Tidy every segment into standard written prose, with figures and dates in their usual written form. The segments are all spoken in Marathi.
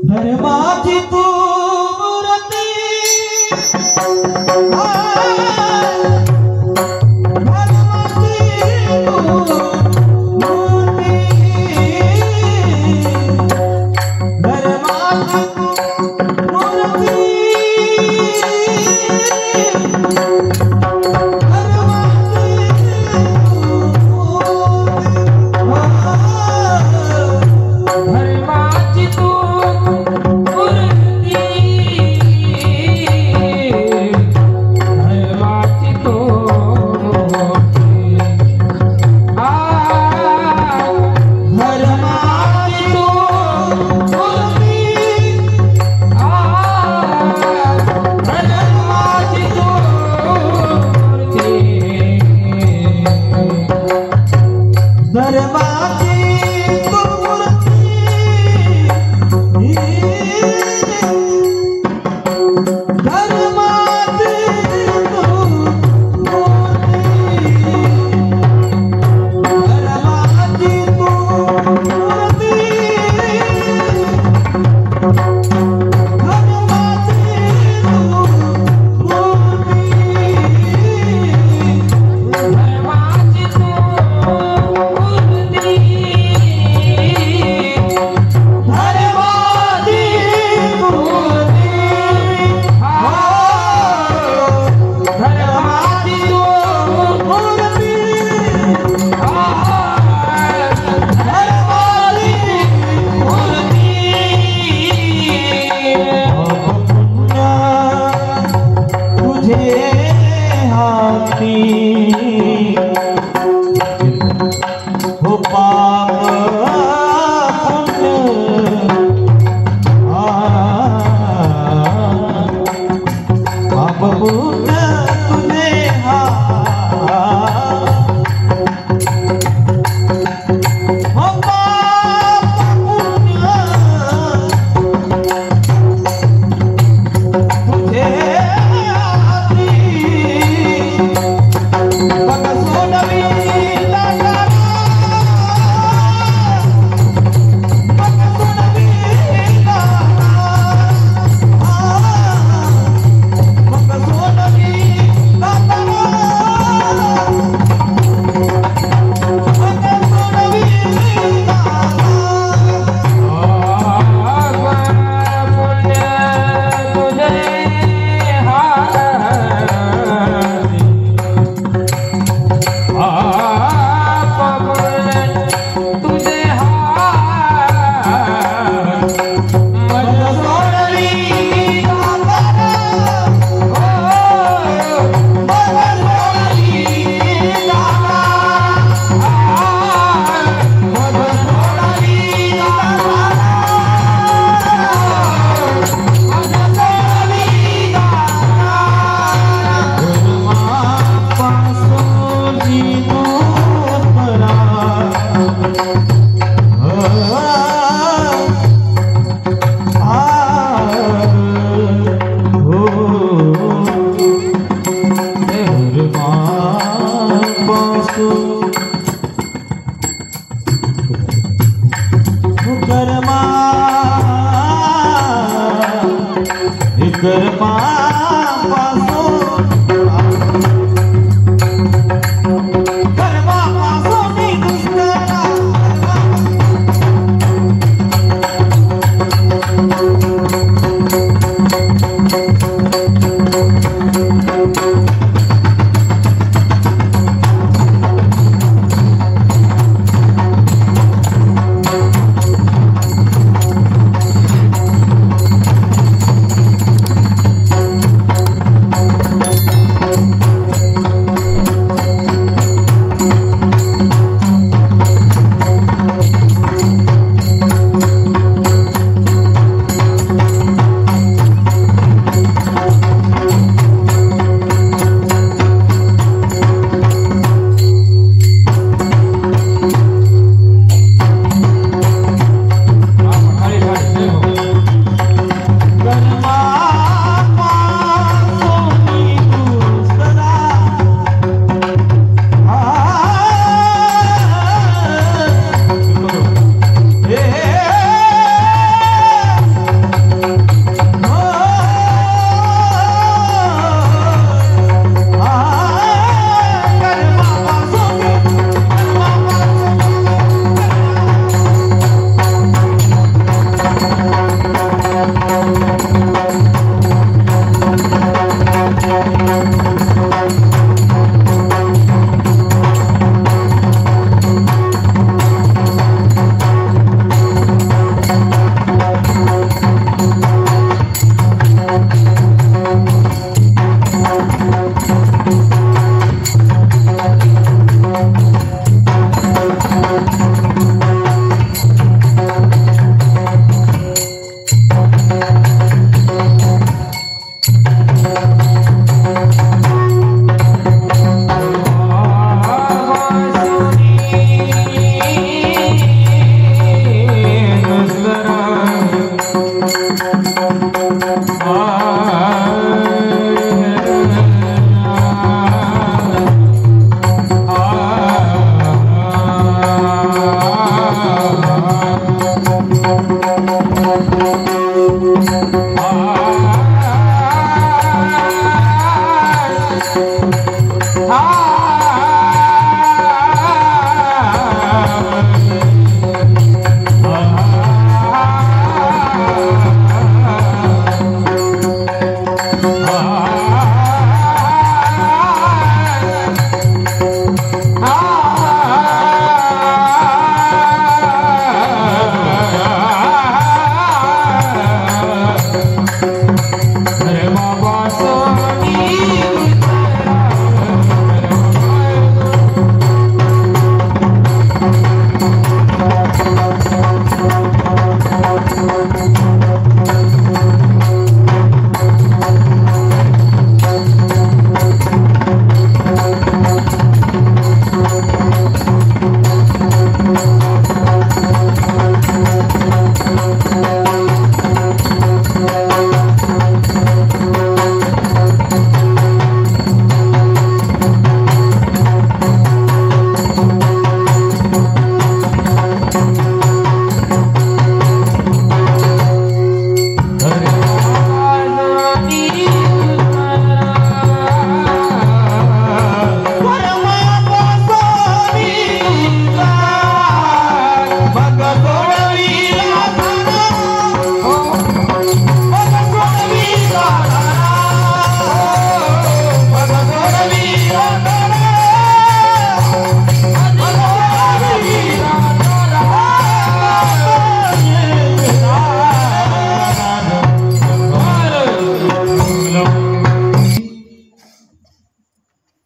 धर्माची तू मूर्ती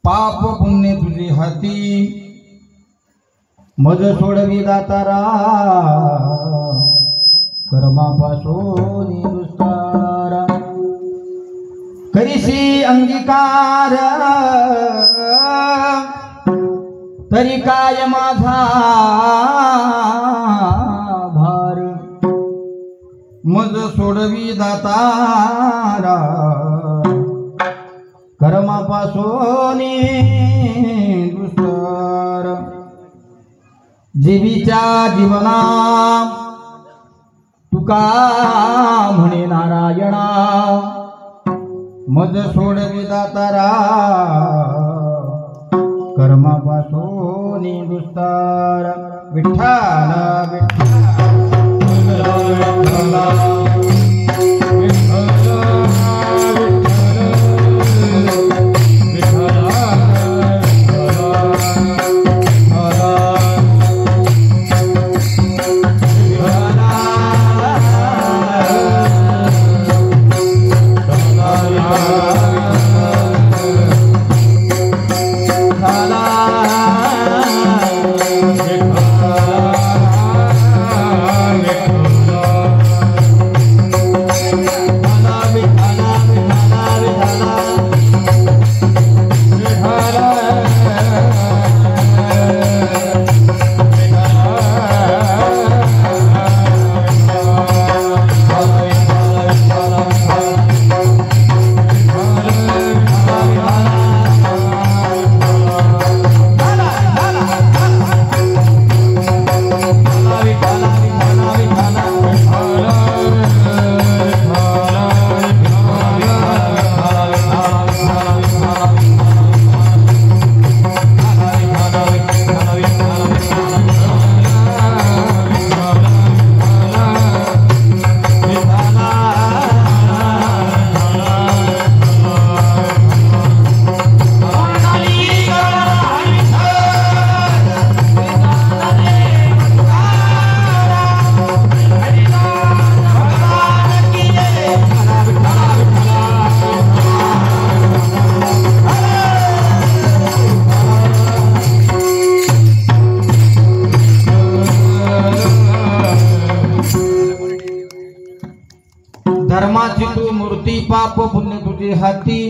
पाप पुण्य तुझे हाती मज सोडवी दातारा कर्मापासून दुस्तारा करीसी अंगीकार तरी काय माझा भार मज सोडवी दातारा कर्मापासून दुस्तर जीवीच्या जीवना तुका म्हणे नारायणा मज सोडवी दातारा कर्मापासून दुस्तर विठ्ठल धर्माची तू मूर्ती पाप पुण्य तुझे हाती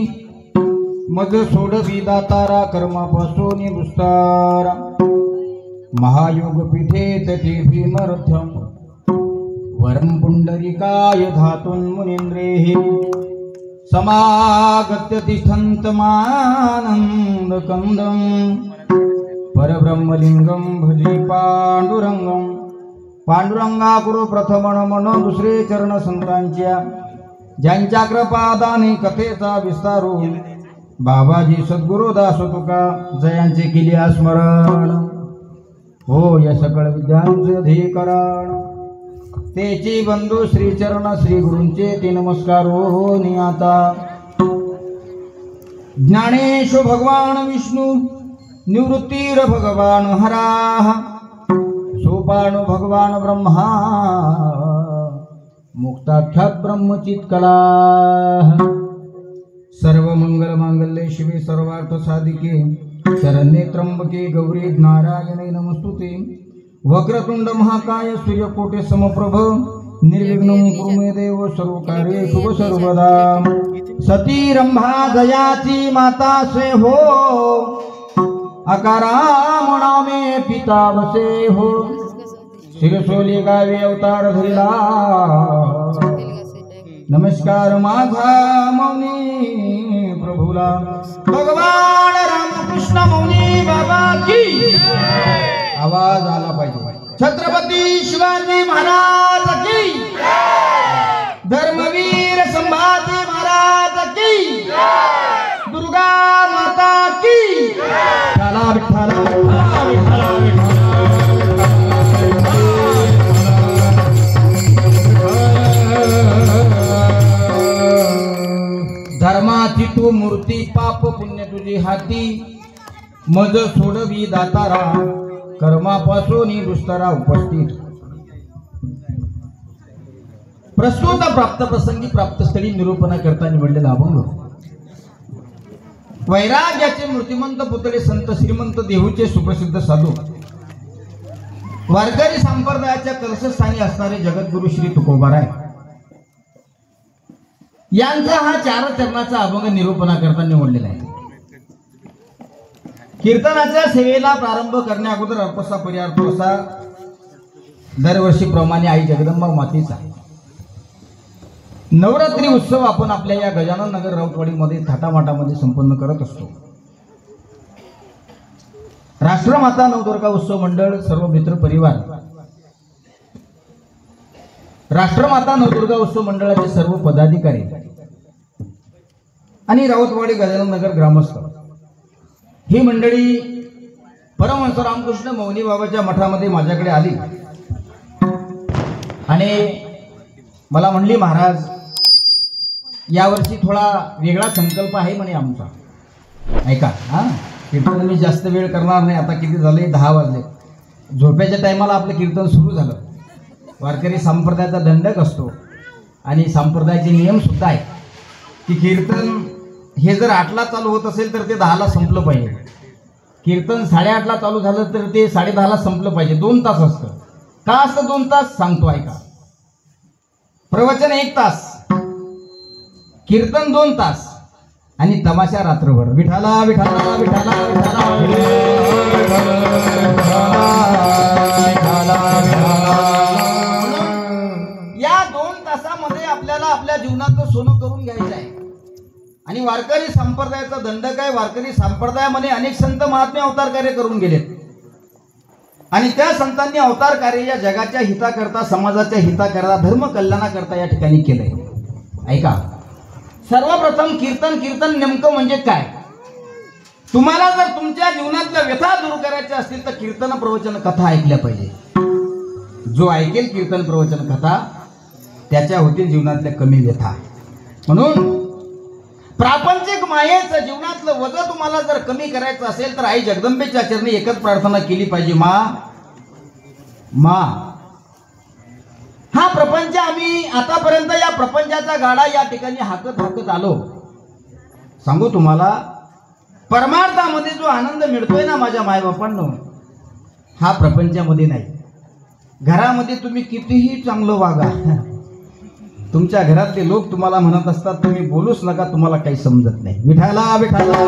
मज सोडवी दातारा कर्मापासून दुस्तारा महायोग पीठे तटे भीमर्थम वरम पुंडरिकाय धातुन मुनींद्रेहि समागत्य तिष्ठन्तमानंद कंदम परब्रह्मलिंगम भजे पांडुरंगम पांडुरंगा गुरु प्रथम मन दुसरे चरण संतांच्या ज्यांच्या कृपादाने कथेचा विस्तारू बाबाजी सद्गुरुदास तुका जयांचे केले स्मरण हो या सकळ विद्यांचे अधिकरण तेची बंधू श्रीचरण श्री गुरूंचे ते नमस्कार हो नियाता ज्ञानेश भगवान विष्णू निवृत्तीर भगवान हरा सोपान भगवान ब्रह्मा मुक्ताख्यात ब्रह्मचित्कला सर्व मंगल मांगल्ये शिवे सर्वार्थ साधिके शरण्ये त्र्यंबके गौरी नारायणे नमस्तुते वक्रतुंड महाकाय सूर्यकोटि समप्रभ निर्विघ्नं कुरु मे देव सर्वकार्येषु शुभ सर्वदा सती रंभा दयाची माता से हो अकारा मनामे पिता वसे हो शिरसोली गावी अवतार धरिला नमस्कार माझा मौनी प्रभुला भगवान रामकृष्ण मौनी बाबा की आवाज आला पाहिजे छत्रपती शिवाजी महाराज की धर्मवीर संभाजी महाराज की दुर्गा माता की विठ्ठला विठ्ठला विठ्ठला धर्माची तू मूर्ती पाप पुण्य तुझी हाती मज सोडवी दातारा कर्मापासून दुस्तरा उपस्थित प्रस्तुत प्राप्त प्रसंगी प्राप्तस्थळी निरूपणा करता निवडलेला अभंग वैराग्याचे मूर्तिमंत पुतळे संत श्रीमंत देहूचे सुप्रसिद्ध साधू वारकरी संप्रदायाच्या कलशस्थानी असणारे जगद्गुरु श्री तुकोबाराय यांचा हा 4 चरणाचा अभंग निरूपणा करता निवडलेला आहे। कीर्तनाच्या सेवेला प्रारंभ करण्या अगोदर अर्पसा पर्यार्थ असा दरवर्षीप्रमाणे आई जगदंबा मातेचा नवरात्री उत्सव आपण आपल्या या गजानन नगर राऊतवाडीमध्ये थाटामाटामध्ये संपन्न करत असतो। राष्ट्रमाता नवदुर्गा उत्सव मंडळ सर्व मित्र परिवार राष्ट्रमाता नवदुर्गा उत्सव मंडळाचे सर्व पदाधिकारी आणि राऊतवाडी गजानन नगर ग्रामस्थ ही मंडळी परमहंस रामकृष्ण मौनी बाबाच्या मठामध्ये माझ्याकडे आली आणि मला म्हणली महाराज यावर्षी थोडा वेगळा संकल्प आहे म्हणे आमचा ऐका हा कीर्तन मी जास्त वेळ करणार नाही आता किती झाले 10 वाजले झोपेच्या टायमाला आपलं कीर्तन सुरू झालं वारकरी संप्रदायाचा दंडक असतो आणि संप्रदायाचे नियम सुद्धा आहेत की कीर्तन हे जर 8ला चालू होत असेल तर ते 10ला संपलं पाहिजे कीर्तन 8:30ला चालू झालं तर ते 10:30ला संपलं पाहिजे 2 तास असतं का असतं 2 तास सांगतो ऐका प्रवचन 1 तास कीर्तन 2 तास आणि तमाशा रात्रभर विठाला विठाला विठाला या 2 तासामध्ये आपल्याला आपल्या जीवनाचं सोनं करून घ्यायचं आहे आणि वारकरी संप्रदायाचा दंडक आहे वारकरी संप्रदायामध्ये अनेक संत महात्मे अवतार कार्य करून गेलेत आणि त्या संतांनी अवतार कार्य या जगाच्या हिताकरता समाजाच्या हिताकरता धर्म कल्याणाकरता या ठिकाणी केलंय ऐका सर्वप्रथम कीर्तन नेमकं म्हणजे काय तुम्हाला जर तुमच्या जीवनातल्या व्यथा दूर करायच्या असतील तर कीर्तन प्रवचन कथा ऐकल्या पाहिजे जो ऐकेल कीर्तन प्रवचन कथा त्याच्या होतील जीवनातल्या कमी व्यथा म्हणून प्रापंचिक मायेचं जीवनातलं वजन तुम्हाला जर कमी करायचं असेल तर आई जगदंबेच्या चरणी एकच प्रार्थना केली पाहिजे मा हा प्रपंच आम्ही आतापर्यंत या प्रपंचाचा गाडा या ठिकाणी हाकत आलो सांगू तुम्हाला परमार्थामध्ये जो आनंद मिळतोय ना माझ्या मायबापांनो हा प्रपंचामध्ये नाही घरामध्ये तुम्ही कितीही चांगलं वागा तुमच्या घरातले लोक तुम्हाला म्हणत असतात तुम्ही बोलूच नका तुम्हाला काही समजत नाही विठाला विठाला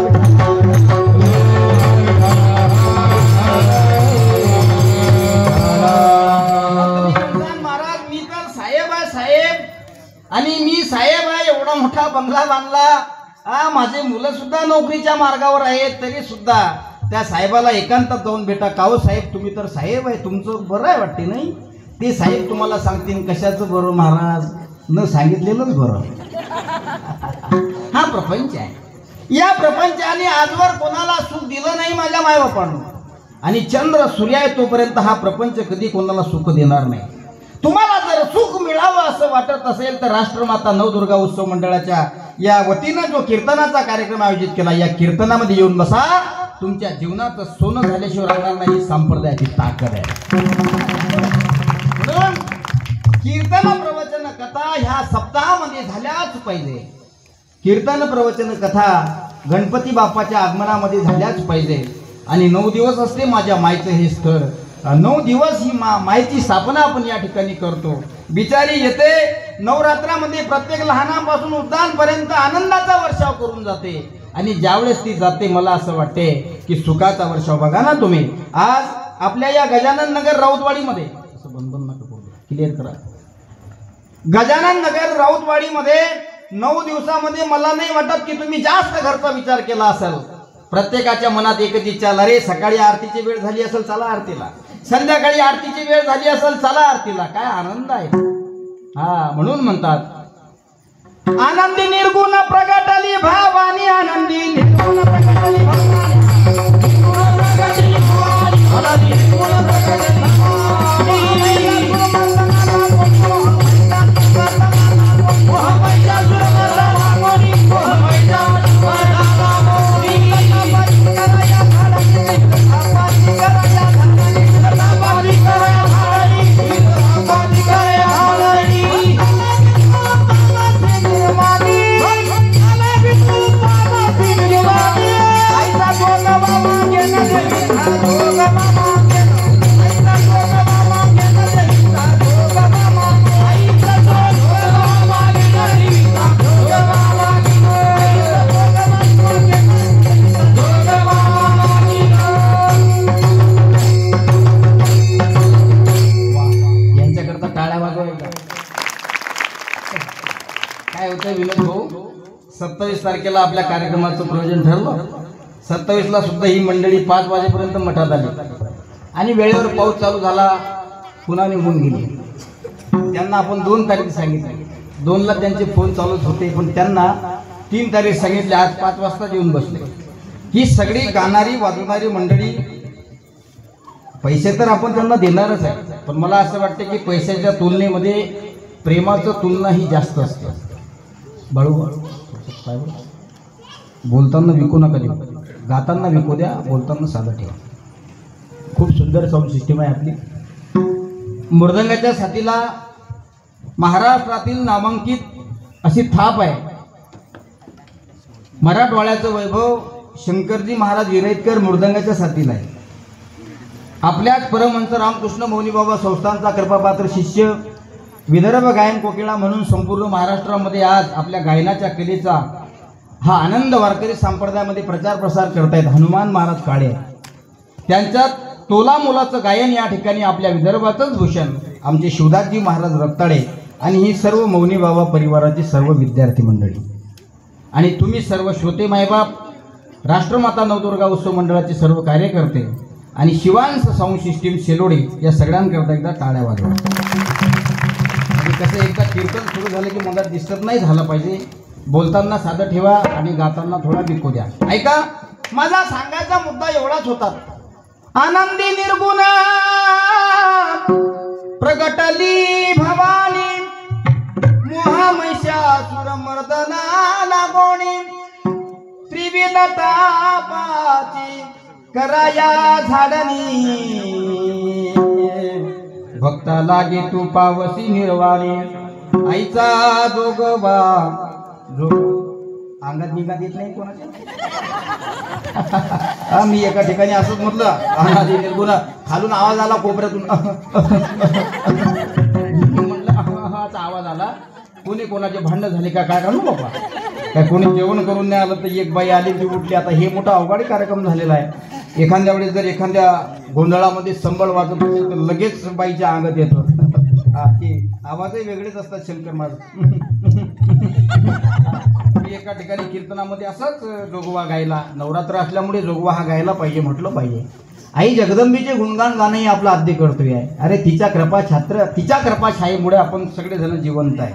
महाराज मी तर साहेब आहे साहेब आणि मी साहेब आहे एवढा मोठा बंगला बांधला माझे मुलं सुद्धा नोकरीच्या मार्गावर आहेत तरी सुद्धा त्या साहेबाला एकांतात जाऊन भेटा काहो साहेब तुम्ही तर साहेब आहे तुमचं बरं आहे वाटते नाही ते साहेब तुम्हाला सांगतील कशाचं बरं महाराज, न सांगितलेलंच बरं. हा प्रपंच आहे. या प्रपंचाने आजवर कोणाला सुख दिलं नाही माझ्या मायबापांना, आणि चंद्र सूर्य आहे तोपर्यंत हा प्रपंच कधी कोणाला सुख देणार नाही. तुम्हाला जर सुख मिळावं असं वाटत असेल तर राष्ट्रमाता नवदुर्गा उत्सव मंडळाच्या या वतीनं जो कीर्तनाचा कार्यक्रम आयोजित केला, या कीर्तनामध्ये येऊन बसा. तुमच्या जीवनात सोनं झाल्याशिवाय राहणार नाही, ही संप्रदायाची ताकद आहे. म्हणून कीर्तन प्रवचन कथा ह्या सप्ताहामध्ये झाल्याच पाहिजे. कीर्तन प्रवचन कथा गणपती बाप्पाच्या आगमनामध्ये झाल्याच पाहिजे. आणि 9 दिवस असते माझ्या मायचं हे स्थळ. 9 दिवस ही मायची स्थापना आपण या ठिकाणी करतो. बिचारी येते नवरात्रामध्ये प्रत्येक लहानापासून वृद्धांपर्यंत आनंदाचा वर्षाव करून जाते. आणि ज्यावेळेस ती जाते मला असं वाटते की सुखाचा वर्षाव. बघा ना तुम्ही, आज आपल्या या गजानन नगर राऊतवाडीमध्ये, असं बंद नका करू, क्लिअर करा, गजानन नगर राऊतवाडीमध्ये 9 दिवसामध्ये मला नाही वाटत की तुम्ही जास्त घरचा विचार केला असेल. प्रत्येकाच्या मनात एकच इच्छा, अरे सकाळी आरतीची वेळ झाली असेल चला आरतीला, संध्याकाळी आरतीची वेळ झाली असेल चला आरतीला. काय आनंद आहे. हा म्हणून म्हणतात आनंदी निर्गुण प्रगटली भावानी, आनंदी निर्गुण प्रगटली भावानी. काय होतं विनोद भाऊ, 27 तारखेला आपल्या कार्यक्रमाचं प्रयोजन ठरलं. 27ला सुद्धा ही मंडळी 5 वाजेपर्यंत मठात आली आणि वेळेवर पाऊस चालू झाला, पुन्हा निघून गेली. त्यांना आपण 2 तारीख सांगितली. 2ला त्यांचे फोन चालूच होते, पण त्यांना 3 तारीख सांगितली. आज 5 वाजता येऊन बसले. ही सगळी गाणारी वाजवणारी मंडळी, पैसे तर आपण त्यांना देणारच आहे, पण मला असं वाटतं की पैशाच्या तुलनेमध्ये प्रेमाचं तुलना ही जास्त असते. बाळू बोलताना विकू नका देऊ, गाताना विकू द्या, बोलताना साधं ठेवा. खूप सुंदर साऊंड सिस्टीम आहे आपली. मृदंगाच्या साथीला महाराष्ट्रातील नामांकित अशी थाप आहे. मराठवाड्याचं वैभव शंकरजी महाराज विरहितकर मृदंगाच्या साथीला आहे. आपल्याच परमहंस रामकृष्ण मौनी बाबा संस्थानचा कृपापात्र शिष्य, विदर्भ गायन कोकिळा म्हणून संपूर्ण महाराष्ट्रामध्ये आज आपल्या गायनाच्या कलेचा हा आनंद वारकरी संप्रदायामध्ये प्रचार प्रसार करतायत हनुमान महाराज काळे. त्यांच्यात तोला मोलाचं गायन या ठिकाणी आपल्या विदर्भातच भूषण आमचे शिवदासजी महाराज रक्ताळे आणि ही सर्व मौनी बाबा परिवाराची सर्व विद्यार्थी मंडळी आणि तुम्ही सर्व श्रोते मायबाप, राष्ट्रमाता नवदुर्गा उत्सव मंडळाचे सर्व कार्यकर्ते आणि शिवांश साऊंड सिस्टीम सेलोडी या सगळ्यांकरता एकदा टाळ्या वाजवा. कसं एकदा कीर्तन सुरू झालं की मला डिस्टर्ब नाही झालं पाहिजे. बोलताना साधं ठेवा आणि गाताना थोडा विकू द्या. ऐका, माझा सांगायचा मुद्दा एवढाच होता. आनंदी निर्गुण प्रगटली भवानी, मोहामैशासुर मर्दना लागोणी, त्रिविध तापाची कराया झाडणी, भक्ता लागे तू पावसी निर्वाणी, आईचा जोगवा अंगात निघात येत नाही कोणाच्या. मी एका ठिकाणी असंच म्हटलं, अनादी निर्गुण, खालून आवाज आला कोपऱ्यातून, म्हटलं हाचा आवाज आला. कोणी कोणाचे भांडण झाले का काय काढू बाबा, काय कोणी जेवण करून नाही आलं तर एक बाई आली ती उठली. आता हे मोठा अवघड कार्यक्रम झालेला आहे. एखाद्या वेळेस जर एखाद्या गोंधळामध्ये संबळ वाजत असेल तर लगेच बाईच्या अंगात येतो. ते आवाजही वेगळेच असतात शंकर महाराज. मी एका ठिकाणी कीर्तनामध्ये असाच जोगवा गायला, नवरात्र असल्यामुळे जोगवा हा गायला पाहिजे म्हटलं पाहिजे. आई जगदंबीचे गुणगान गाणंही आपलं आद्य कर्तव्य आहे. अरे तिच्या कृपा छायेमुळे आपण सगळेजण जिवंत आहे.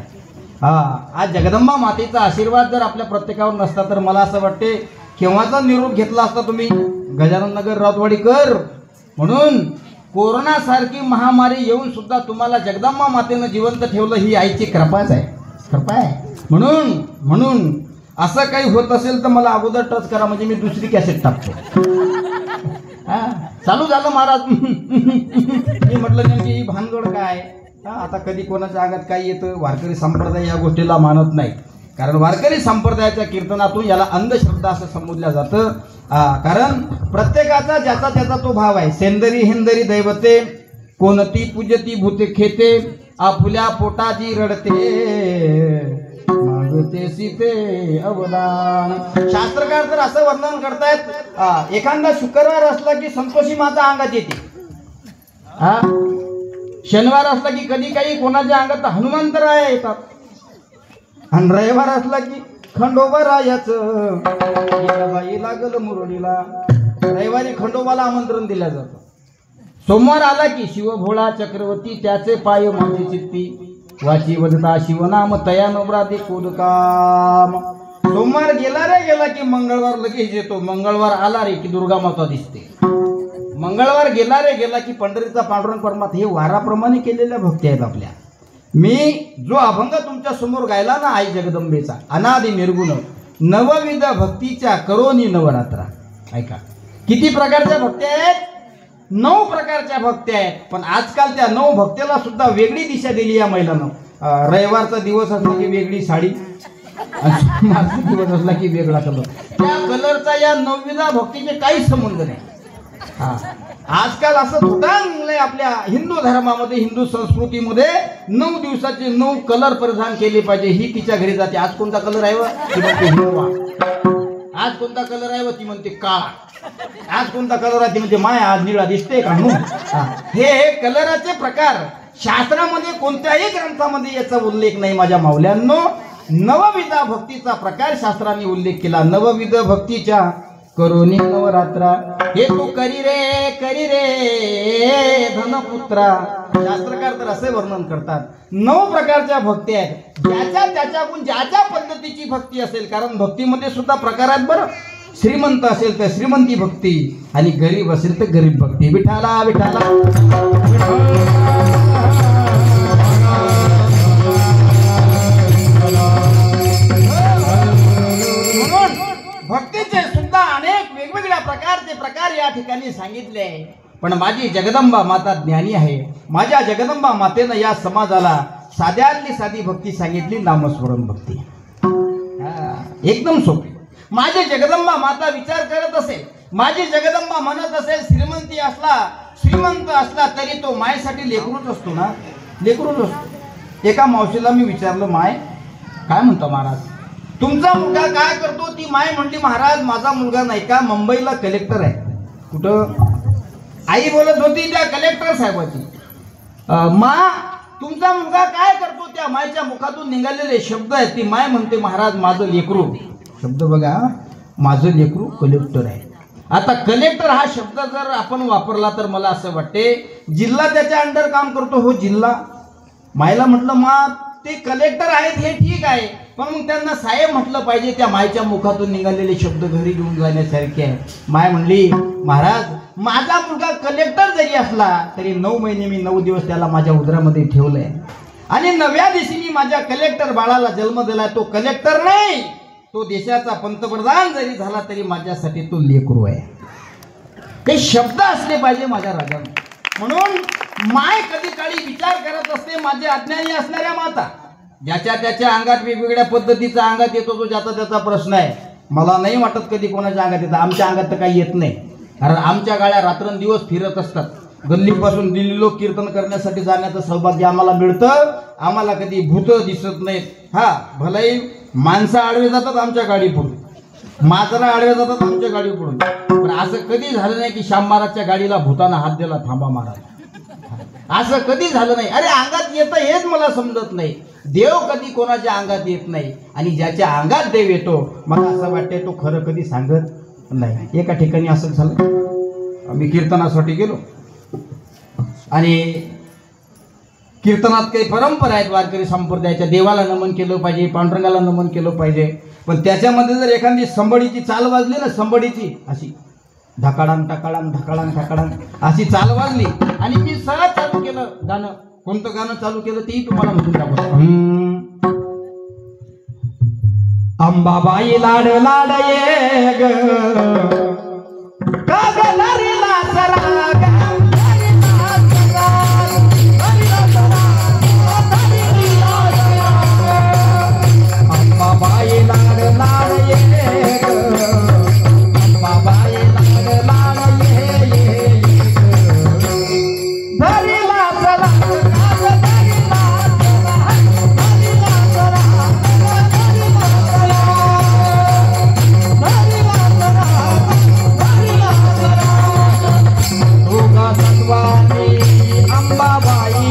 आज जगदंबा मातेचा आशीर्वाद जर आपल्या प्रत्येकावर नसता तर मला असं वाटते केव्हाचा निरोप घेतला असता तुम्ही गजानन नगर राऊतवाडीकर. म्हणून कोरोना सारखी महामारी येऊन सुद्धा तुम्हाला जगदंबा मातेनं जिवंत ठेवलं ही आईची कृपाच आहे, कृपा आहे. म्हणून असं काही होत असेल तर मला अगोदर टच करा, म्हणजे मी दुसरी कॅसेट टाकतो. चालू झालं महाराज. मी म्हटलं नेमकी ही भानगड काय. आता कधी कोणाच्या अंगात काय येतं. वारकरी संप्रदाय या गोष्टीला मानत नाही, कारण वारकरी संप्रदायाच्या कीर्तनातून याला अंधश्रद्धा असं संबोधलं जातं. कारण प्रत्येकाचा ज्याचा त्याचा तो भाव आहे. सेंदरी हेंदरी दैवते कोणती पूजती भूते खेते आपल्या पोटाची रडते मागते सीते अवदान. शास्त्रकार तर असं वर्णन करतायत एखादा शुक्रवार असला की संतोषी माता अंगात येते. शनिवार असला की कधी काही कोणाच्या अंगात हनुमंतराया येतात, आणि रविवार असला की खंडोबा रायाचं बाई लागल मुरडीला. रविवारी खंडोबाला आमंत्रण दिलं जातं. सोमवार आला की शिवभोळा चक्रवर्ती त्याचे पाय माझे चित्ती वाची वदता शिवनाम तया नवराती कोदकाम. सोमवार गेला रे गेला की मंगळवार लगेच येतो. मंगळवार आला रे की दुर्गा माता दिसते. मंगळवार गेला रे गेला की पंढरीचा पांडुरंग परमात्मा. हे वाराप्रमाणे केलेल्या भक्ती आहेत आपल्या. मी जो अभंग तुमच्या समोर गायला ना आई जगदंबेचा अनादि निर्गुण नवविध भक्तीच्या करोनी नवरात्रा. ऐका किती प्रकारच्या भक्ती आहेत. 9 प्रकारच्या भक्ती आहेत. पण आजकाल त्या 9 भक्तीला सुद्धा वेगळी दिशा दिली या महिलांना. रविवारचा दिवस असला की वेगळी साडी, सोमवारचा दिवस असला की वेगळा कलर. त्या कलरचा या 9विधा भक्तीचे काहीच संबंध नाही. आजकाल असं धुतांगलंय आपल्या हिंदू धर्मामध्ये, हिंदू संस्कृतीमध्ये 9 दिवसाचे 9 कलर परिधान केले पाहिजे. ही तिच्या घरी जाते. आज कोणता कलर आहे व ती म्हणते हिरवा. आज कोणता कलर आहे व ती म्हणते काळा. आज कोणता कलर आहे ती म्हणते माय आज निळा दिसते का. हे कलराचे प्रकार शास्त्रामध्ये कोणत्याही ग्रंथामध्ये याचा उल्लेख नाही माझ्या माऊल्यांनो. नवविधा भक्तीचा प्रकार शास्त्राने उल्लेख केला. नवविध भक्तीच्या करोनी नवरात्रा हे तू करी रे धनपुत्रा. शास्त्रकार तर असे वर्णन करतात. 9 प्रकारच्या भक्ती आहेत. ज्याच्या त्याच्याकडून ज्या ज्या पद्धतीची भक्ती असेल, कारण भक्तीमध्ये सुद्धा प्रकार आहेत बरं. श्रीमंत असेल तर श्रीमंती भक्ती आणि गरीब असेल तर गरीब भक्ती. विठाला विठाला भक्तीचे सुद्धा अनेक वेगवेगळ्या प्रकारचे प्रकार या ठिकाणी सांगितले. पण माझी जगदंबा माता ज्ञानी आहे. माझ्या जगदंबा मातेनं या समाजाला साध्यातली साधी भक्ती सांगितली, नामस्मरण भक्ती. एकदम सोपी. माझी जगदंबा माता विचार करत असेल, माझी जगदंबा म्हणत असेल श्रीमंत असला तरी तो मायेसाठी लेकरूच असतो ना, लेकरूच असतो. एका मावशीला मी विचारलं, माय काय म्हणतो महाराज, तुमचा मुलगा काय करतो. ती माय म्हणली, महाराज माझा मुलगा नाही का मुंबईला कलेक्टर आहे. कुठं. आई बोलत होती त्या कलेक्टर साहेबाची. मा तुमचा मुलगा काय करतो. त्या मायच्या मुखातून निघालेले शब्द आहेत. ती माय म्हणते, महाराज माझं लेकरू, शब्द बघा, माझं लेकरू कलेक्टर आहे. आता कलेक्टर हा शब्द जर आपण वापरला तर मला असं वाटते जिल्हा त्याच्या अंडर काम करतो. हो जिल्हा. मायला म्हटलं, मा ते कलेक्टर आहेत हे ठीक आहे, पण मग त्यांना साहेब म्हटलं पाहिजे. त्या मायच्या मुखातून निघालेले शब्द घरी घेऊन जाण्यासारखे आहे. माय म्हणली, महाराज माझा मुलगा कलेक्टर जरी असला तरी 9 महिने मी 9 दिवस त्याला माझ्या उदरामध्ये ठेवलंय, आणि 9व्या दिवशी मी माझ्या कलेक्टर बाळाला जन्म दिलाय. तो कलेक्टर नाही, तो देशाचा पंतप्रधान जरी झाला तरी माझ्यासाठी तो लेकरू आहे. ते शब्द असले पाहिजे माझ्या राजाने. म्हणून माय कधी काळी विचार करत असते माझे अज्ञानी असणाऱ्या माता. ज्याच्या त्याच्या अंगात वेगवेगळ्या पद्धतीचा अंगात येतो, तो ज्याचा त्याचा प्रश्न आहे. मला नाही वाटत कधी कोणाच्या अंगात येतं. आमच्या अंगात तर काही येत नाही, कारण आमच्या गाड्या रात्रंदिवस फिरत असतात. गल्लीपासून दिल्ली लोक कीर्तन करण्यासाठी जाण्याचं सौभाग्य आम्हाला मिळतं. आम्हाला कधी भूत दिसत नाहीत. भलाई माणसं आडवे जातात आमच्या गाडी पुढून, माजरा आडवे जातात आमच्या गाडी पुढून, पण असं कधी झालं नाही की श्याम महाराजच्या गाडीला भूतानं हात दिला, थांबा महाराज. असं कधी झालं नाही. अरे अंगात येतं हेच मला समजत नाही. देव कधी कोणाच्या अंगात येत नाही, आणि ज्याच्या अंगात देव येतो मला असं वाटतंय तो खरं कधी सांगत नाही. एका ठिकाणी असं झालं, आम्ही कीर्तनासाठी गेलो आणि कीर्तनात काही परंपरा आहेत वारकरी संप्रदायाच्या. देवाला नमन केलं पाहिजे, पांडुरंगाला नमन केलं पाहिजे. पण त्याच्यामध्ये जर एखादी संबडीची चाल वाजली ना, संबडीची अशी धकाडांग टकाडांग धकाडांग टकाडांग अशी चाल वाजली आणि मी सहज चालू केलं गाणं. कोणतं गाणं चालू केलं तेही तुम्हाला म्हणून दाखवतो. अंबाबाई लाड लाड ये ग कागलारीला सराग अंबाबाई लाड लाड ये ग अंबाबाई लाड लाड ये धरीला सराग अंबाबाई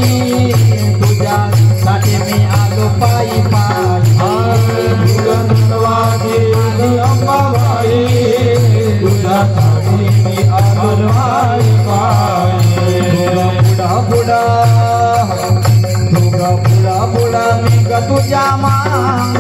तुझ्यासाठी मी आलो पायी पायी. अंबाबाई तुझ्यासाठी मी आलो पायी पायी. पुढा पुढा पुढा पुढा मी ग तुझ्या मांग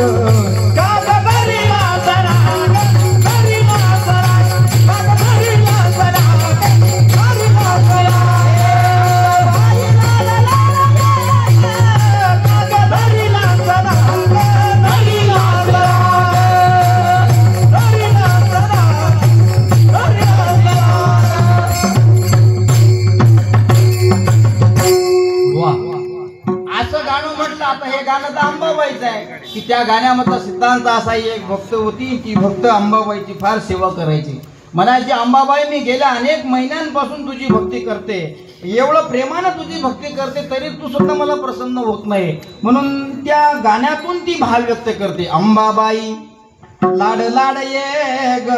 की त्या गाण्यामधला सिद्धांत असा. एक भक्त होती, ती भक्त अंबाबाईची फार सेवा करायची. म्हणायची अंबाबाई मी गेल्या अनेक महिन्यांपासून तुझी भक्ती करते, एवढं प्रेमानं तुझी भक्ती करते तरी तू सुद्धा मला प्रसन्न होत नाही. म्हणून त्या गाण्यातून ती भाव व्यक्त करते. अंबाबाई लाड लाड ये ग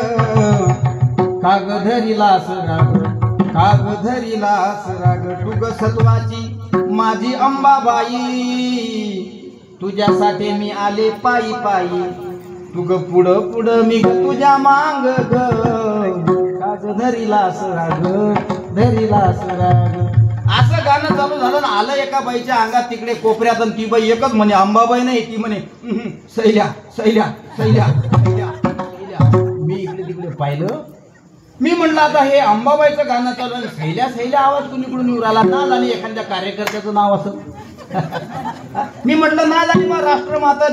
कागधरीलास राग कागधरीलास राग तुग सत्वाची माझी अंबाबाई तुझ्यासाठी मी आले पायी पायी. तुग पुढं पुढं मी तुझ्या मांग ग काग धरीलास राग धरीलास राग. असं गाणं चालू झालं ना, आलं एका बाईच्या अंगात तिकडे कोपऱ्यात आणि ती बाई एकच म्हणे अंबाबाई नाही, ती म्हणे सैल्या सैल्या सैल्या सैल्या सैल्या. मी इकडे तिकडे पाहिलं, मी म्हणलं आता हे अंबाबाईचं गाणं चालू आणि सैल्या सैल्या आवाज कुणीकडून येऊ राहिला. ना जाणे एखाद्या कार्यकर्त्याचं नाव असं. मी म्हटलं ना जाणे मग राष्ट्रमाता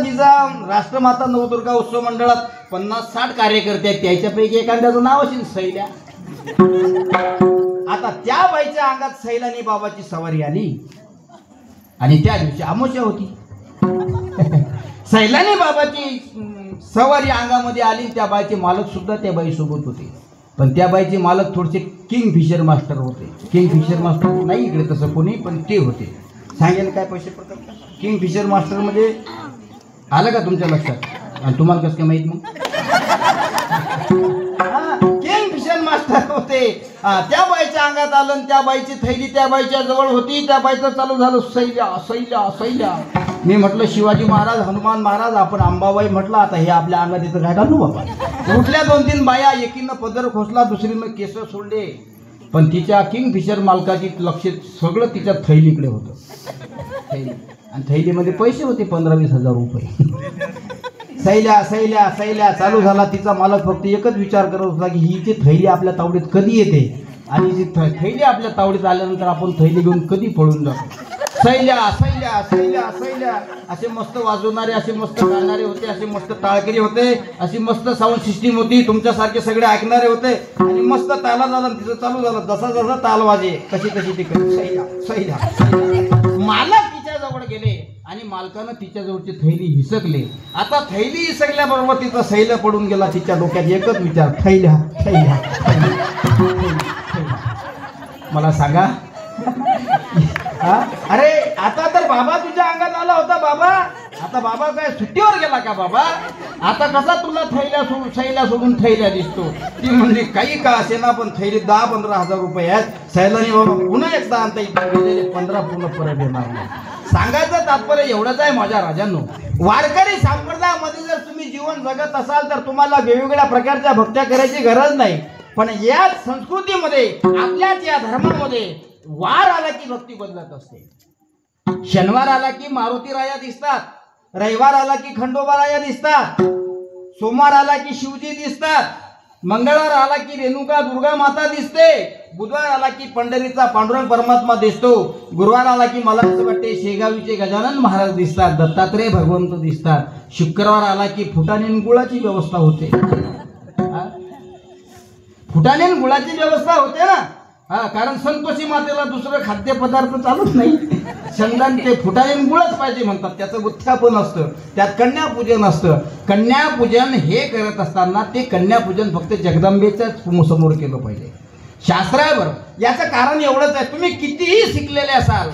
राष्ट्रमाता नवदुर्गा उत्सव मंडळात 50-60 कार्यकर्ते आहेत, त्याच्यापैकी एखाद्याचं नाव असेल सैल्या. आता त्या बाईच्या अंगात सैलानी बाबाची सवारी आली आणि त्या दिवशी अमावस्या होती. सैलानी बाबाची सवारी अंगामध्ये आली. त्या बाईचे मालक सुद्धा त्या बाई सोबत होते, पण त्या बाईचे मालक थोडेसे किंगफिशर मास्टर होते. किंगफिशर मास्टर नाही इकडे तसं कोणी, पण ते होते. सांगेल काय पैसे पडतात. किंगफिशर मास्टर म्हणजे आलं का तुमच्या लक्षात? आणि तुम्हाला कसं काय माहित मग? किंगफिशर मास्टर होते. त्या बाईच्या अंगात आलं, त्या बाईची थैली त्या बाईच्या जवळ होती. त्या बाईचं चालू झालं सैल्या सैल्या सैल्या. मी म्हटलं शिवाजी महाराज हनुमान महाराज आपण अंबाबाई म्हटलं आता हे आपल्या अंगात इथं काय घालू बाबा. उठल्या 2-3 बाया, एकीनं पदर खोसला, दुसरीनं केस सोडले, पण तिच्या किंगफिशर मालकाची लक्ष सगळं तिच्या थैलीकडे होतं. थैली आणि थैलीमध्ये पैसे होते 15-20 हजार रुपये. सैल्या सैल्या सैल्या चालू झाला. तिचा मालक फक्त एकच विचार करत होता की ही थैली आपल्या तावडीत कधी येते आणि जी थैली आपल्या तावडीत आल्यानंतर आपण थैली घेऊन कधी पळून जातो. सैल्या सैल्या सैल्या सैल्या असे मस्त वाजवणारे, असे मस्त गाणारे होते, असे मस्त टाळकरी होते, अशी मस्त साऊंड सिस्टीम होती, तुमच्यासारखे सगळे ऐकणारे होते आणि मस्त ताला झाला. तिचं चालू झालं जसा जसा ताल वाजे कशी कशी ती सैल्या सैल्या. मालक तिच्या जवळ गेले आणि मालकानं तिच्या जवळची थैली हिसकले. आता थैली हिसकल्याबरोबर तिचा सैल पडून गेला. तिच्या डोक्यात एकच विचार थैल्या थैल्या. मला सांगा अरे आता तर बाबा तुझ्या अंगात आला होता बाबा. आता बाबा काय सुट्टीवर गेला का बाबा? आता कसा तुला सैल्या सोडून थैल्या दिसतो? ती म्हणली काही का असे ना, पण थैलीत 10-15 हजार रुपये आहेत. सैलानी बाबा पुन्हा एकदा आणता गेलेले 15 पूर्ण परत येणार नाही. सांगायचं तात्पर्य एवढंच आहे माझ्या राजांनो, वारकरी संप्रदायामध्ये जर तुम्ही जीवन जगत असाल तर तुम्हाला वेगवेगळ्या प्रकारच्या भक्त्या करायची गरज नाही. पण या संस्कृतीमध्ये आपल्याच या धर्मामध्ये वार आला की भक्ती बदलत असते. शनिवार आला की मारुती राया दिसतात, रविवार आला की खंडोबा राया दिसतात, सोमवार आला की शिवजी दिसतात, मंगळवार आला की रेणुका दुर्गा माता दिसते, बुधवार आला की पंढरीचा पांडुरंग परमात्मा दिसतो, गुरुवार आला की मला असं वाटते शेगावीचे गजानन महाराज दिसतात, दत्तात्रय भगवंत दिसतात, शुक्रवार आला की फुटाणे गुळाची व्यवस्था होते. फुटाणे गुळाची व्यवस्था होते ना. कारण संतोषी मातेला दुसरं खाद्यपदार्थ चालूच नाही. शेंगदाणे ते फुटाणे गुळच पाहिजे म्हणतात. त्याचं उत्थापन असतं, त्यात कन्यापूजन असतं. कन्यापूजन हे करत असताना ते कन्यापूजन फक्त जगदंबेच्याच समोर केलं पाहिजे. शास्त्रावर याचं कारण एवढंच आहे, तुम्ही कितीही शिकलेले असाल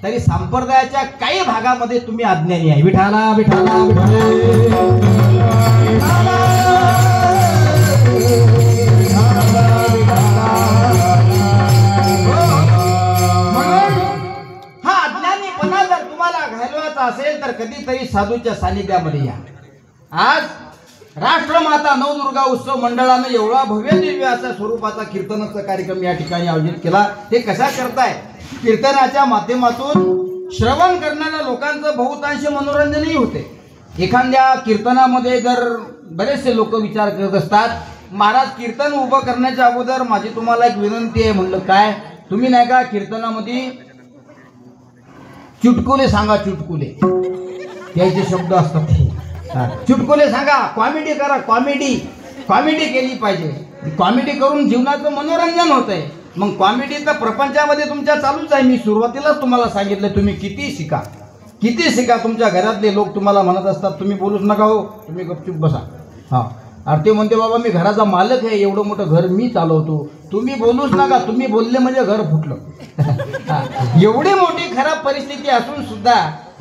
तरी संप्रदायाच्या काही भागामध्ये तुम्ही अज्ञानी आहे. विठाला विठाला असेल तर कधीतरी साधूच्या सानिध्यामध्ये या. आज राष्ट्रमाता नवदुर्गा उत्सव मंडळानं एवढा भव्य दिव्य असा स्वरूपाचा कीर्तनाचा कार्यक्रम या ठिकाणी आयोजित केला. ते कशा करताय? कीर्तनाच्या माध्यमातून श्रवण करणाऱ्या लोकांचं बहुतांश मनोरंजनही होते. एखाद्या कीर्तनामध्ये जर बरेचसे लोक विचार करत असतात, महाराज कीर्तन उभं करण्याच्या अगोदर माझी तुम्हाला एक विनंती आहे. म्हणलं काय? तुम्ही नाही का कीर्तनामध्ये चुटकुले सांगा, चुटकुले त्याचे शब्द असतात, चुटकुले सांगा, कॉमेडी करा, कॉमेडी केली पाहिजे. कॉमेडी करून जीवनाचं मनोरंजन होत आहे. मग कॉमेडी तर प्रपंचामध्ये तुमच्या चालूच आहे. मी सुरुवातीलाच तुम्हाला सांगितलं, तुम्ही किती शिका. तुमच्या घरातले लोक तुम्हाला म्हणत असतात तुम्ही बोलूच नका हो, तुम्ही गपचूप बसा. अरे ते म्हणते बाबा मी घराचा मालक आहे, एवढं मोठं घर मी चालवतो, तुम्ही बोलूच नका. तुम्ही बोलले म्हणजे घर फुटलं. एवढी मोठी खराब परिस्थिती असून सुद्धा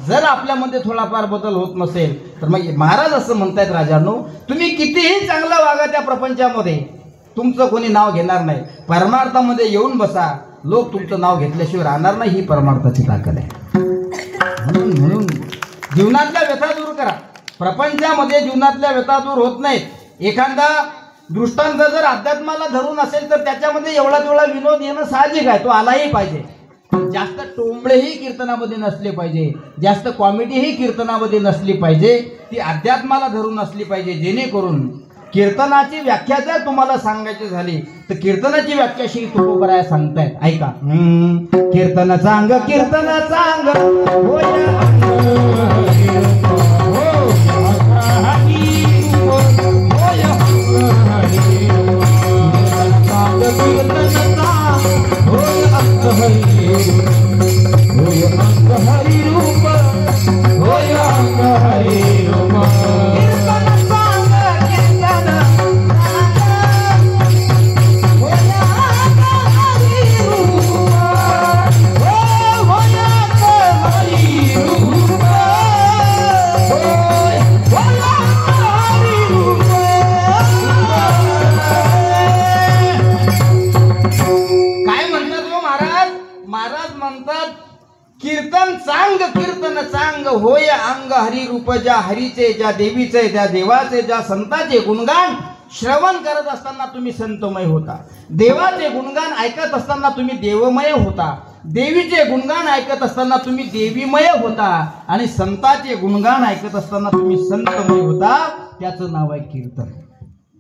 जर आपल्यामध्ये थोडाफार बदल होत नसेल तर मग महाराज असं म्हणतायत, राजांनो तुम्ही कितीही चांगलं वागा त्या प्रपंचामध्ये, तुमचं कोणी नाव घेणार नाही. परमार्थामध्ये येऊन बसा, लोक तुमचं नाव घेतल्याशिवाय राहणार नाही. ही परमार्थाची ताकद आहे. म्हणून जीवनातल्या व्यथा दूर करा. प्रपंचामध्ये जीवनातल्या व्यथा दूर होत नाहीत. एखादा दृष्टांत जर अध्यात्माला धरून असेल तर त्याच्यामध्ये एवढा तेवढा विनोद येणं साहजिक आहे, तो आलाही पाहिजे. जास्त टोंबळेही कीर्तनामध्ये नसले पाहिजे, जास्त कॉमेडीही कीर्तनामध्ये नसली पाहिजे. ती अध्यात्माला धरून असली पाहिजे, जेणेकरून कीर्तनाची व्याख्या जर तुम्हाला सांगायची झाली तर कीर्तनाची व्याख्या श्री तुकोबराय सांगतायत. ऐका. कीर्तन सांग कीर्तन सांग होय अंग हरी रूप. ज्या हरीचे, ज्या देवीचे, त्या देवाचे, ज्या संतांचे गुणगान श्रवण करत असताना तुम्ही संतमय होता. देवाचे गुणगान ऐकत असताना तुम्ही देवमय होता. देवीचे गुणगान ऐकत असताना तुम्ही देवीमय होता. आणि संतांचे गुणगान ऐकत असताना तुम्ही संतमय होता. त्याचं नाव आहे कीर्तन.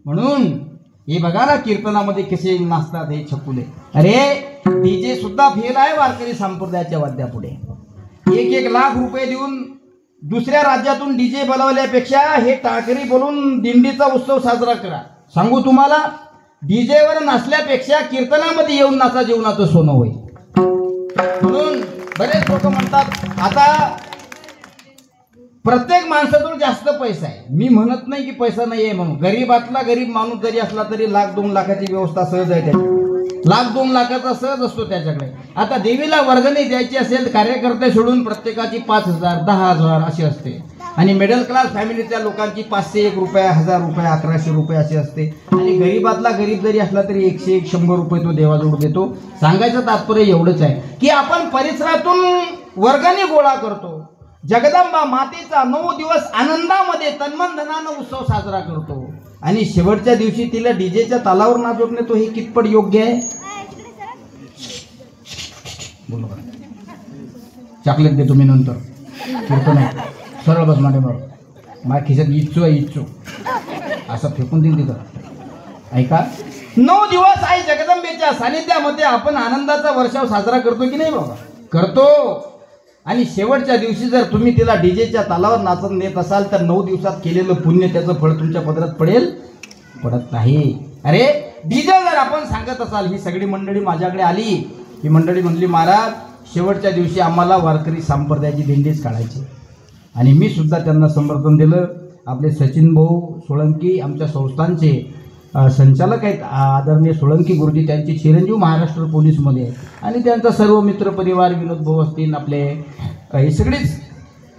म्हणून हे बघा ना, कीर्तनामध्ये कसे नाचतात हे छकुले. अरे डीजे सुद्धा फेल आहे वारकरी संप्रदायाच्या वाद्यापुढे. 1-1 लाख रुपये देऊन दुसऱ्या राज्यातून डीजे बोलावल्यापेक्षा हे टाळकरी बोलून दिंडीचा उत्सव साजरा करा. सांगू तुम्हाला, डीजेवर नाचल्यापेक्षा कीर्तनामध्ये येऊन नाचा जीवनाचं सोनं होईल. म्हणून बरेच लोक म्हणतात आता प्रत्येक माणसाजवळ जास्त पैसा आहे. मी म्हणत नाही की पैसा नाही आहे म्हणून. गरीबातला गरीब माणूस जरी असला तरी 1-2 लाखाची व्यवस्था सहज आहे त्याची. 1-2 लाखाचा सहज असतो त्याच्याकडे. आता देवीला वर्गणी द्यायची असेल कार्यकर्ते सोडून प्रत्येकाची 5,000 10,000 अशी असते. आणि मिडल क्लास फॅमिलीच्या लोकांची 501 रुपये 1000 रुपये 1100 रुपये अशी असते. आणि गरीबातला गरीब जरी असला तरी 101 100 रुपये तो देवाजवळ देतो. सांगायचं तात्पर्य एवढंच आहे की आपण परिसरातून वर्गणी गोळा करतो. जगदंबा मातेचा 9 दिवस आनंदामध्ये तन्मन धनानं उत्सव साजरा करतो. आणि शेवटच्या दिवशी तिला डीजेच्या तालावर नाचवणे तो हे कितपत योग्य आहे? बोलो चॉकलेट देतो मी नंतर, फिरतो नाही, सरळ बस मांडीवर, माझ्या खिशात इच्छू आहे इच्छू, असं फेकून देईन तिथं. ऐका, 9 दिवस आई जगदंबेच्या सानिध्यामध्ये आपण आनंदाचा वर्षाव साजरा करतो की नाही बाबा? करतो. आणि शेवटच्या दिवशी जर तुम्ही तिला डीजेच्या तालावर नाचत नेत असाल तर 9 दिवसात केलेलं पुण्य त्याचं फळ तुमच्या पदरात पडेल? पडत नाही. अरे डीजे जर आपण सांगत असाल, ही सगळी मंडळी माझ्याकडे आली, ही मंडळी म्हणली महाराज शेवटच्या दिवशी आम्हाला वारकरी संप्रदायाची दिंडीच काढायची, आणि मी सुद्धा त्यांना समर्थन दिलं. आपले सचिन भाऊ सोळंकी आमच्या संस्थांचे संचालक आहेत, आदरणीय सोळंकी गुरुजी, त्यांची चिरंजीव महाराष्ट्र पोलीसमध्ये आहे, आणि त्यांचा सर्व मित्रपरिवार, विनोद भाऊ असतील, आपले हे सगळेच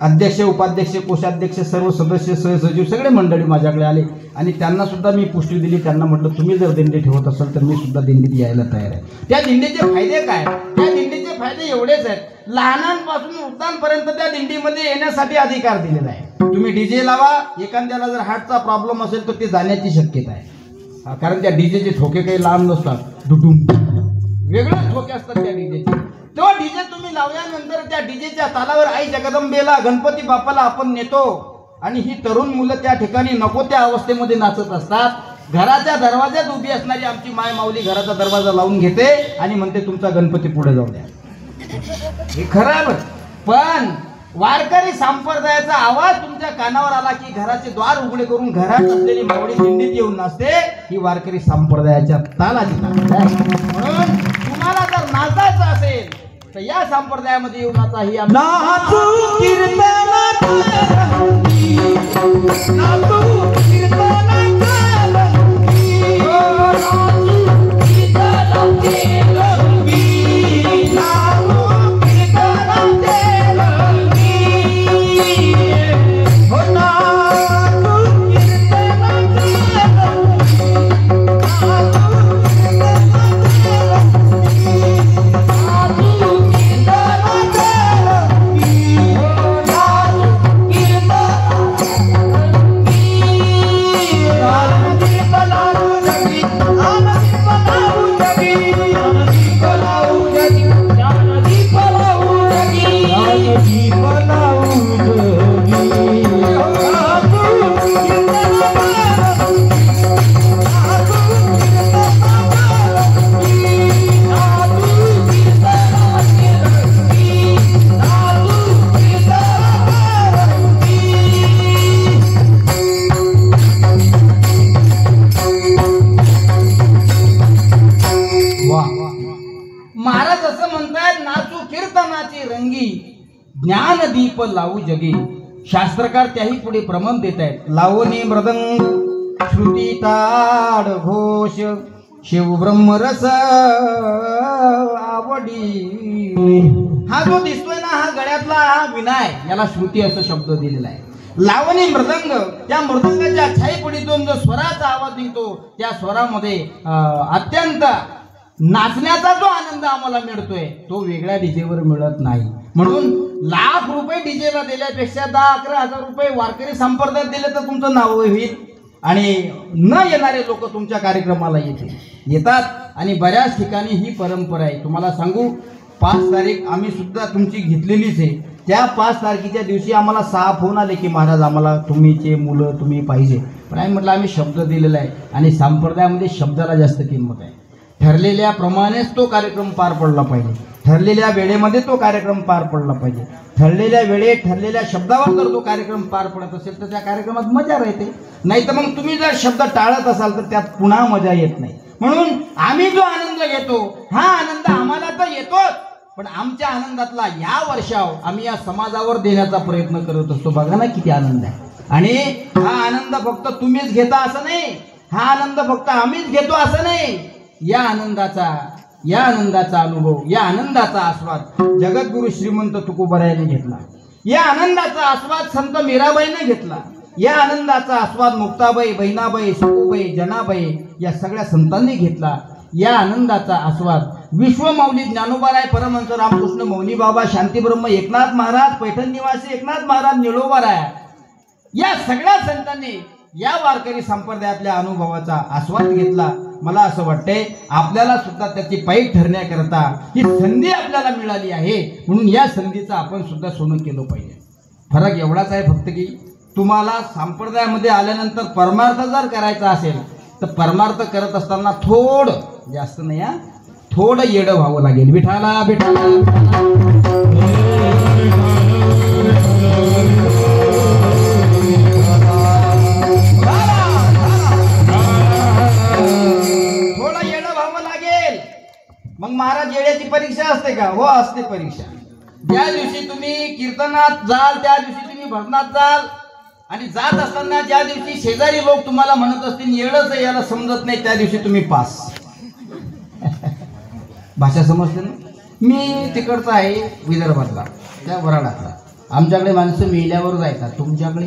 अध्यक्ष, उपाध्यक्ष, कोषाध्यक्ष, सर्व सदस्य, सहसचिव सगळे मंडळी माझ्याकडे आले, आणि त्यांना सुद्धा मी पुष्टी दिली. त्यांना म्हटलं तुम्ही जर दिंडी ठेवत असाल तर मी सुद्धा दिंडीत यायला तयार आहे. त्या दिंडीचे फायदे काय? त्या दिंडीचे फायदे एवढेच आहेत, लहानांपासून वृद्धांपर्यंत त्या दिंडीमध्ये येण्यासाठी अधिकार दिलेला आहे. तुम्ही डीजे लावा, एखाद्याला जर हार्टचा प्रॉब्लेम असेल तर ते जाण्याची शक्यता आहे, कारण त्या डीजेचे ठोके काही लांब नसतात, दुटून वेगळेच ठोके असतात त्या डीजेचे. तेव्हा डीजे तुम्ही लावल्यानंतर त्या डीजेच्या तालावर आई जगदंबेला, गणपती बाप्पाला आपण नेतो, आणि ही तरुण मुलं त्या ठिकाणी नको त्या अवस्थेमध्ये नाचत असतात. घराच्या दरवाज्यात उभी असणारी आमची माय माऊली घराचा दरवाजा लावून घेते आणि म्हणते तुमचा गणपती पुढे जाऊ द्या. हे खरं, पण वारकरी संप्रदायाचा आवाज तुमच्या कानावर आला की घराचे द्वार उघडे करून घरात असलेली मावळी दिंडीत येऊन नाचते, ही वारकरी संप्रदायाच्या तालाची ताकद आहे. म्हणून तुम्हाला जर नाचायचं असेल तर या संप्रदायामध्ये येऊन नाचा. ही महाराज असं म्हणतात, नाचू कीर्तनाची रंगी, ज्ञानदीप लावू जगी. शास्त्रकार त्याही पुढे प्रमाण देत आहेत. लावणी मृदंग, श्रुती ताड घोष, शिव ब्रह्मरस आवडी. हा जो दिसतोय ना, हा गळ्यातला हा विनाय, याला श्रुती असं शब्द दिलेला आहे. लावणी मृदंग, त्या मृदंगाच्या छाईपडीतून जो स्वराचा आवाज निघतो, त्या स्वरामध्ये अत्यंत नाचण्याचा जो आनंद आम्हाला मिळतोय तो वेगळ्या डीजेवर मिळत नाही. म्हणून लाख रुपये डीजेला दिल्यापेक्षा 10-11 हजार रुपये वारकरी संप्रदायात दिले तर तुमचं नाव होईल, आणि न येणारे लोक तुमच्या कार्यक्रमाला येतात. आणि बऱ्याच ठिकाणी ही परंपरा आहे. तुम्हाला सांगू, 5 तारीख आम्ही सुद्धा तुमची घेतलेलीच आहे. त्या 5 तारखेच्या दिवशी आम्हाला 6 फोन आले की महाराज आम्हाला तुम्हीचे मुलं तुम्ही पाहिजे. पण आम्ही म्हटलं आम्ही शब्द दिलेला आहे, आणि संप्रदायामध्ये शब्दाला जास्त किंमत आहे. ठरलेल्या प्रमाणेच तो कार्यक्रम पार पडला पाहिजे, ठरलेल्या वेळेमध्ये तो कार्यक्रम पार पडला पाहिजे. ठरलेल्या वेळेत ठरलेल्या शब्दावर जर तो कार्यक्रम पार पडत असेल तर त्या कार्यक्रमात मजा राहते. नाही तर मग तुम्ही जर शब्द टाळत असाल तर त्यात पुन्हा मजा येत नाही. म्हणून आम्ही जो आनंद घेतो, हा आनंद आम्हाला तर येतोच, पण आमच्या आनंदातला या वर्षाव आम्ही या समाजावर देण्याचा प्रयत्न करत असतो. बघा ना किती आनंद आहे. आणि हा आनंद फक्त तुम्हीच घेता असं नाही, हा आनंद फक्त आम्हीच घेतो असं नाही. या आनंदाचा अनुभव, या आनंदाचा आस्वाद जगद्गुरु श्रीमंत तुकोबरायाने घेतला. या आनंदाचा आस्वाद संत मीराबाईने घेतला. या आनंदाचा आस्वाद मुक्ताबाई, बहिणाबाई, सखूबाई, जनाबाई या सगळ्या संतांनी घेतला. या आनंदाचा आस्वाद विश्वमाऊली ज्ञानोबाराय, परमहंस रामकृष्ण मौनी बाबा, शांतीब्रह्म एकनाथ महाराज, पैठण निवासी एकनाथ महाराज, निळोबाराय या सगळ्या संतांनी या वारकरी संप्रदायातल्या अनुभवाचा आस्वाद घेतला. मला असं वाटतंय आपल्याला सुद्धा त्याची पैठ ठरण्याकरता ही संधी आपल्याला मिळाली आहे, म्हणून या संधीचं आपण सुद्धा सोनं केलं पाहिजे. फरक एवढाच आहे फक्त की तुम्हाला संप्रदायामध्ये आल्यानंतर परमार्थ जर करायचा असेल तर परमार्थ करत असताना थोडं, जास्त नाही हा, थोडं येडं व्हावं लागेल. विठाला विठाला थोडं येडं व्हावं लागेल. मग महाराज येड्याची परीक्षा असते का? हो असते परीक्षा. ज्या दिवशी तुम्ही कीर्तनात जाल त्या दिवशी तुम्ही भजनात जाल, आणि जात असताना ज्या दिवशी शेजारी लोक तुम्हाला म्हणत असतील येडच याला समजत नाही, त्या दिवशी तुम्ही पास. भाषा समजते ना? मी तिकडचा आहे विदर्भातला, त्या वराडातला. आमच्याकडे माणसं मेल्यावर जायतात, तुमच्याकडे?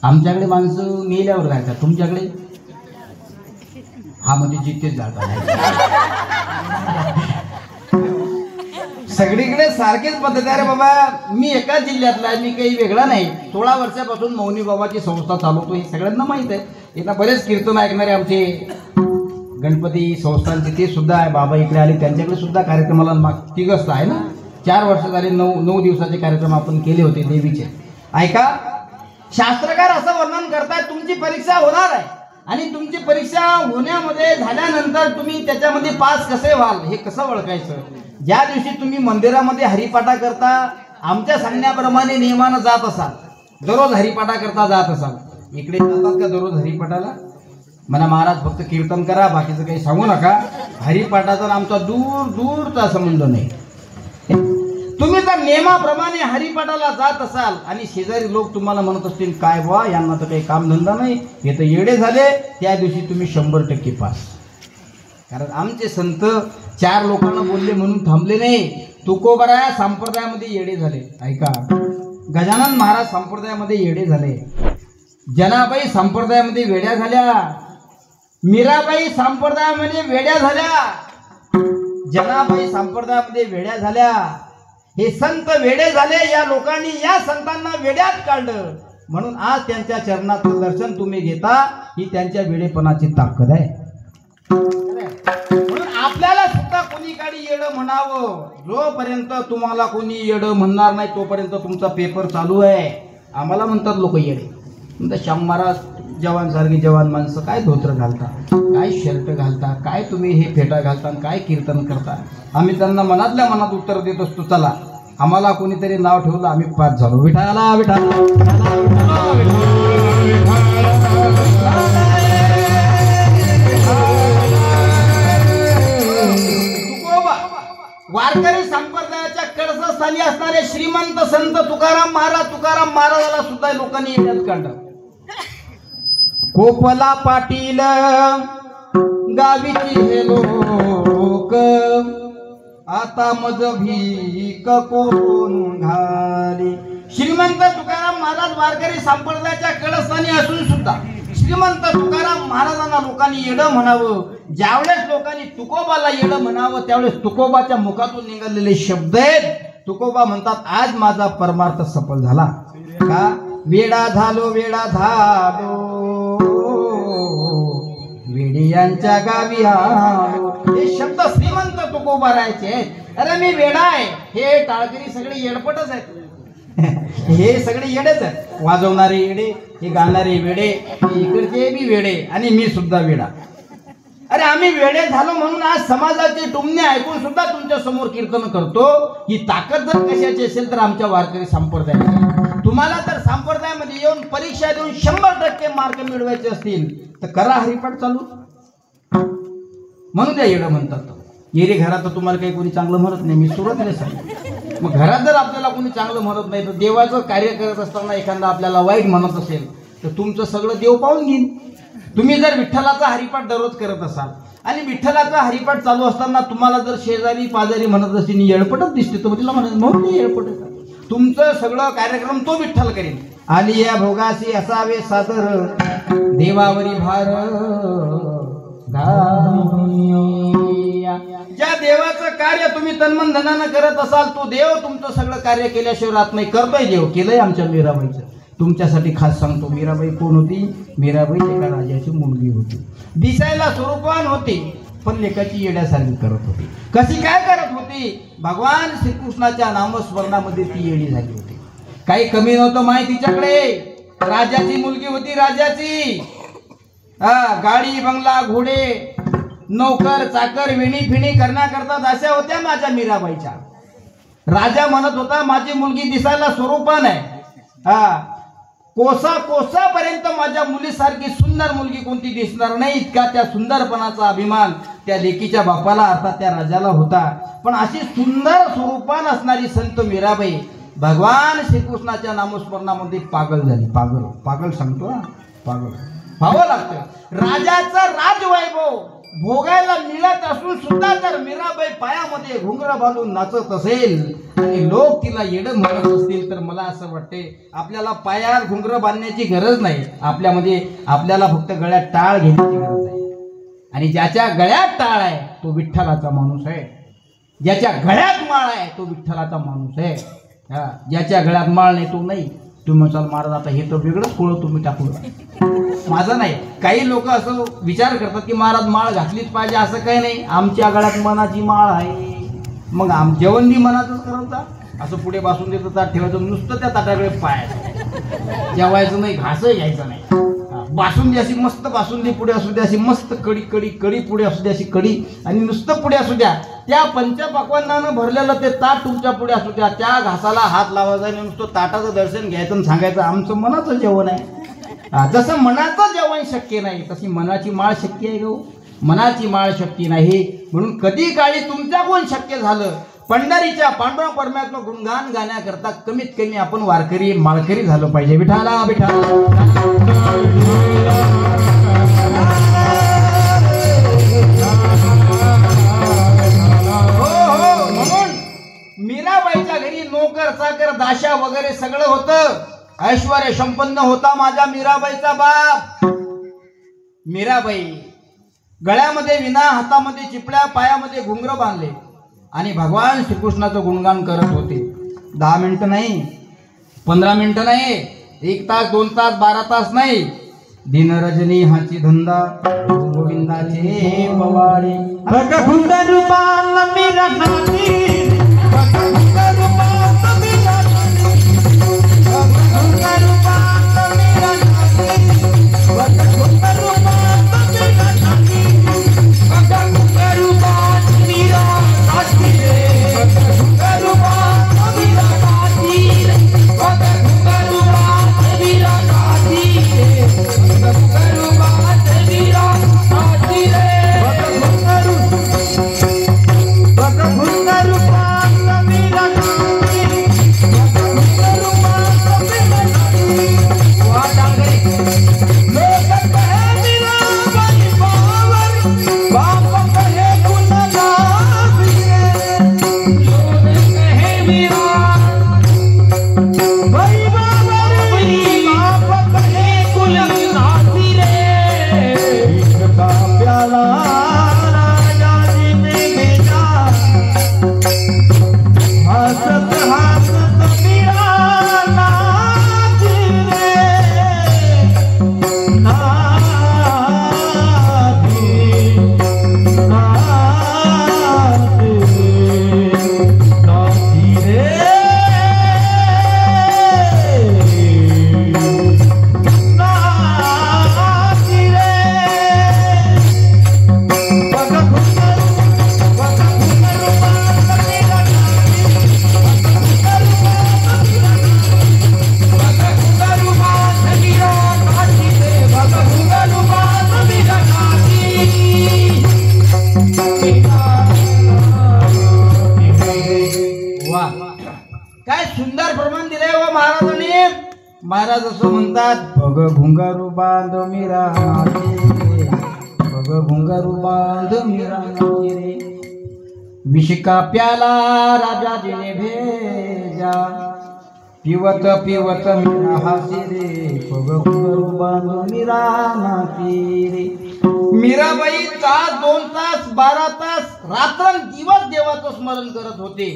आमच्याकडे माणसं मेल्यावर जायतात, तुमच्याकडे? हा म्हणजे जिथेच जातात. सगळीकडे सारखीच पद्धत आहे रे बाबा. मी एकाच जिल्ह्यातला आहे, मी काही वेगळा नाही. 16 वर्षापासून मौनी बाबाची संस्था चालवतो, हे सगळ्यांना माहीत आहे. इथं बरेच कीर्तन ऐकणारे आमचे गणपती संस्थांचे ते सुद्धा आहे. बाबा इकडे आले, त्यांच्याकडे सुद्धा कार्यक्रमाला तिघस्त आहे ना. 4 वर्ष झाले, 9 दिवसाचे कार्यक्रम आपण केले होते देवीचे. ऐका, शास्त्रकार असं वर्णन करतायत तुमची परीक्षा होणार आहे, आणि तुमची परीक्षा होण्यामध्ये झाल्यानंतर तुम्ही त्याच्यामध्ये पास कसे व्हाल हे कसं ओळखायचं? ज्या दिवशी तुम्ही मंदिरामध्ये हरिपाठा करता, आमच्या सांगण्याप्रमाणे नियमानं जात असाल, दररोज हरिपाठा करता जात असाल. इकडे जातात का दररोज हरिपाठाला? म्हणा महाराज फक्त कीर्तन करा, बाकीचं काही सांगू नका. हरिपाठाचा आमचा दूर दूरचा संबंध नाही. तुम्ही जर नियमाप्रमाणे हरिपाठाला जात असाल आणि शेजारी लोक तुम्हाला म्हणत असतील काय बा यांना तर काही कामधंदा नाही, हे तर येडे झाले, त्या दिवशी तुम्ही 100% पास. कारण आमचे संत 4 लोकांना बोलले म्हणून थांबले नाही. तुकोबराया संप्रदायामध्ये येडे झाले. ऐका, गजानन महाराज संप्रदायामध्ये येडे झाले, जनाबाई संप्रदायामध्ये वेड्या झाल्या, मीराबाई संप्रदायामध्ये वेड्या झाल्या, जनाबाई संप्रदायामध्ये वेड्या झाल्या. हे संत वेडे झाले. या लोकांनी या संतांना वेड्यात काढलं, म्हणून आज त्यांच्या चरणाचं दर्शन तुम्ही घेता. ही त्यांच्या वेडेपणाची ताकद आहे. म्हणून आपल्याला सुद्धा कोणी काडी येडं म्हणावं, जोपर्यंत तुम्हाला कोणी येडं म्हणणार नाही तोपर्यंत तुमचा पेपर चालू आहे. आम्हाला म्हणतात लोक येडे. म्हणतात श्याम महाराज जवान सारखी जवान माणसं काय धोत्र घालता, काय शर्ट घालता, काय तुम्ही हे फेटा घालता, काय कीर्तन करता? आम्ही त्यांना मनातल्या मनात उत्तर देत असतो, चला आम्हाला कोणीतरी नाव ठेवलं आम्ही पास झालो. विठाला विठाला वारकरी संप्रदायाच्या कळसस्थानी असणारे श्रीमंत संत तुकाराम महाराजाला सुद्धा लोकांनी येण्यात काढलं. कोपला पाटील गावीची हे लोक, आता मज भीक कोण घाले. श्रीमंत तुकाराम महाराज वारकरी संप्रदायाच्या कळसस्थानी असून सुद्धा श्रीमंत तुकाराम महाराजांना लोकांनी येडं म्हणावं. ज्यावेळेस लोकांनी तुकोबाला येडं म्हणावं त्यावेळेस तुकोबाच्या मुखातून निघालेले शब्द आहेत. तुकोबा म्हणतात आज माझा परमार्थ सफल झाला. का? वेडा झालो वेडियांच्या गावी आलो. हे शब्द श्रीमंत तुकोबा राहायचे. अरे मी वेडा आहे, हे टाळकरी सगळे येडपटच आहेत. हे सगळे येडेच आहेत. वाजवणारे येडे, हे गाणारे वेडे, इकडचे बी वेडे, आणि मी सुद्धा वेडा. अरे आम्ही वेडे झालो म्हणून आज समाजाचे टुमणे ऐकून सुद्धा तुमच्या समोर कीर्तन करतो. ही ताकद जर कशाची असेल तर आमच्या वारकरी संप्रदायाची. तुम्हाला जर संप्रदायामध्ये येऊन परीक्षा देऊन 100% मार्क मिळवायचे असतील तर करा हरिपाठ चालू. म्हणून त्या येडं म्हणतात. येरे घरात तुम्हाला काही कोणी चांगलं म्हणत नाही, मी सुरुवातीला सांगितलं. मग घरात जर आपल्याला कोणी चांगलं म्हणत नाही तर देवाचं कार्य करत असताना एखादा आपल्याला वाईट म्हणत असेल तर तुमचं सगळं देव पाहून घेईन. तुम्ही जर विठ्ठलाचा हरिपाठ दररोज करत असाल आणि विठ्ठलाचा हरिपाठ चालू असताना तुम्हाला जर शेजारी पाजारी म्हणत असतील येळपटच दिसते तर तिला म्हणत म्हणून ते येळपट. तुमचं सगळं कार्यक्रम तो विठ्ठल करेल. आली या भोगासी असावे सादर देवावरी भार. ज्या देवाचं कार्य तुम्ही तन्मन धनानं करत असाल तो देव तुमचं सगळं कार्य केल्याशिवाय राहत नाही. करतोय देव, केलंय आमच्या मीराबाईचं. तुमच्यासाठी खास सांगतो, मीराबाई कोण होती? मीराबाई एका राजाची मुलगी होती. दिसायला स्वरूपवान होती, पण लेकाची येड्यासारखी करत होती. कशी काय करत होती? भगवान श्रीकृष्णाच्या नामस्मरणामध्ये ती येडी झाली होती. काही कमी नव्हतं माहिती तिच्याकडे. राजाची मुलगी होती, राजाची. गाडी बंगला घोडे नौकर चाकर विणी फिणी करण्याकरता दास्या होत्या माझ्या मीराबाईच्या. राजा म्हणत होता माझी मुलगी दिसायला स्वरूपान आहे, कोसापर्यंत माझ्या मुलीसारखी सुंदर मुलगी कोणती दिसणार नाही, इतका त्या सुंदरपणाचा अभिमान त्या लेकीच्या बापाला अर्थात त्या राजाला होता. पण अशी सुंदर स्वरूपान असणारी संत मीराबाई भगवान श्रीकृष्णाच्या नामस्मरणामध्ये पागल झाली. पागल सांगतो, पागल व्हावं लागतं. राजाचा राजवैभव भोगायला मिळत असून सुद्धा जर मीराबाई पायामध्ये घुंगरं बांधून नाचत असेल आणि लोक तिला येडं म्हणत असतील, तर मला असं वाटते आपल्याला पायात घुंगरं बांधण्याची गरज नाही. आपल्याला फक्त गळ्यात टाळ घेण्याची गरज आहे. आणि ज्याच्या गळ्यात टाळ आहे तो विठ्ठलाचा माणूस आहे. ज्याच्या गळ्यात माळ आहे तो विठ्ठलाचा माणूस आहे. ज्याच्या गळ्यात माळ नाही तो नाही. तुम्ही म्हणाल महाराज आता हे तर वेगळंच कोळं तुम्ही टाकलं. माझं नाही. काही लोक असं विचार करतात की महाराज माळ घातलीच पाहिजे, असं काही नाही. आमच्या गळ्यात मनाची माळ आहे. मग जेवण बी मनातच करायचा. असं पुढे बासुंदीचं ताट ठेवायचं, नुसतं त्या ताटाकडे पाहायचं, जेवायचं नाही, घासही घ्यायचं नाही. बासुंदी अशी मस्त बासुंदी पुढे असू द्या, अशी मस्त कडी पुढे असू द्या, अशी कडी आणि नुसतं पुढे असू द्या. त्या पंचपक्वान्नानं भरलेलं ते ताट तुमच्या पुढे असू द्या. त्या घासाला हात लावायचा आणि नुसतं ताटाचं दर्शन घ्यायचं आणि सांगायचं आमचं मनाचं जेवण आहे. जसं मनाचं जेवण शक्य नाही तशी मनाची माळ शक्य आहे. गो मनाची माळ शक्य नाही. म्हणून कधी काळी तुमच्याकडून शक्य झालं पंढरीच्या पांडुरंग परमात्मा गुणगान गाण्याकरता कमीत कमी आपण वारकरी माळकरी झालं पाहिजे. विठाला विठाला. हो म्हणून मीराबाईच्या घरी नोकर चाकर दाशा वगैरे सगळं होतं. ऐश्वर्य संपन्न होता माझ्या मीराबाईचा बाप. मीराबाई गळ्यामध्ये विना, हातामध्ये चिपळ्या, पायामध्ये घुंगरं बांधले आणि भगवान श्रीकृष्णाचं गुणगान करत होते. 10 मिनिटं नाही, 15 मिनिटं नाही, 1 तास 2 तास 12 तास नाही. दिन रजनी हाची धंदा गोविंदाचे पवाडे. महाराज असं म्हणतात, बघ घुंगारू बांध मीरा नाचे, बघ घुंगारू बांध मीरा नाचे रे. विष का प्याला राजाजीने भेजा, पिवत पिवत मीरा हासे रे, बघ घुंगारू बांध मीरा नाचे रे. मीराबाई तास 2 तास 12 तास रात्रंदिवस देवाचं स्मरण करत होते.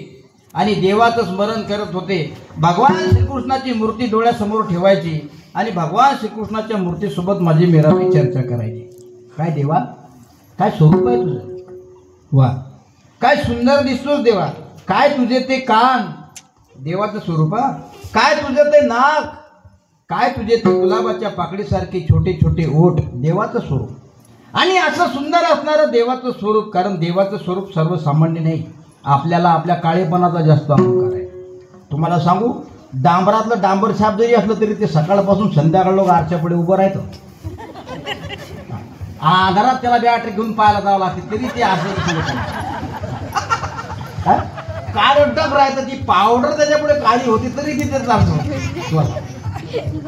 आणि देवाचं स्मरण करत होते. भगवान श्रीकृष्णाची मूर्ती डोळ्यासमोर ठेवायची आणि भगवान श्रीकृष्णाच्या मूर्तीसोबत माझी मेरावी चर्चा करायची. काय देवा, काय स्वरूप आहे तुझं, वा काय सुंदर दिसतोस देवा, काय तुझे ते कान, देवाचं स्वरूप, काय तुझं ते नाक, काय तुझे ते गुलाबाच्या पाकळीसारखे छोटे छोटे ओठ, देवाचं स्वरूप. आणि असं सुंदर असणारं देवाचं स्वरूप, कारण देवाचं स्वरूप सर्वसामान्य नाही. आपल्याला आपल्या काळेपणाचा जास्त अहंकार आहे. तुम्हाला सांगू, डांबरातलं डांबर छाप जरी असलं तरी ते सकाळपासून संध्याकाळ लोक आरच्यापुढे उभं राहतं. आधारात त्याला बॅटरी घेऊन पाहायला जावं लागते तरी ते असं काय डब राहतं. ती पावडर त्याच्यापुढे काळी होती तरी तिथे चालतो.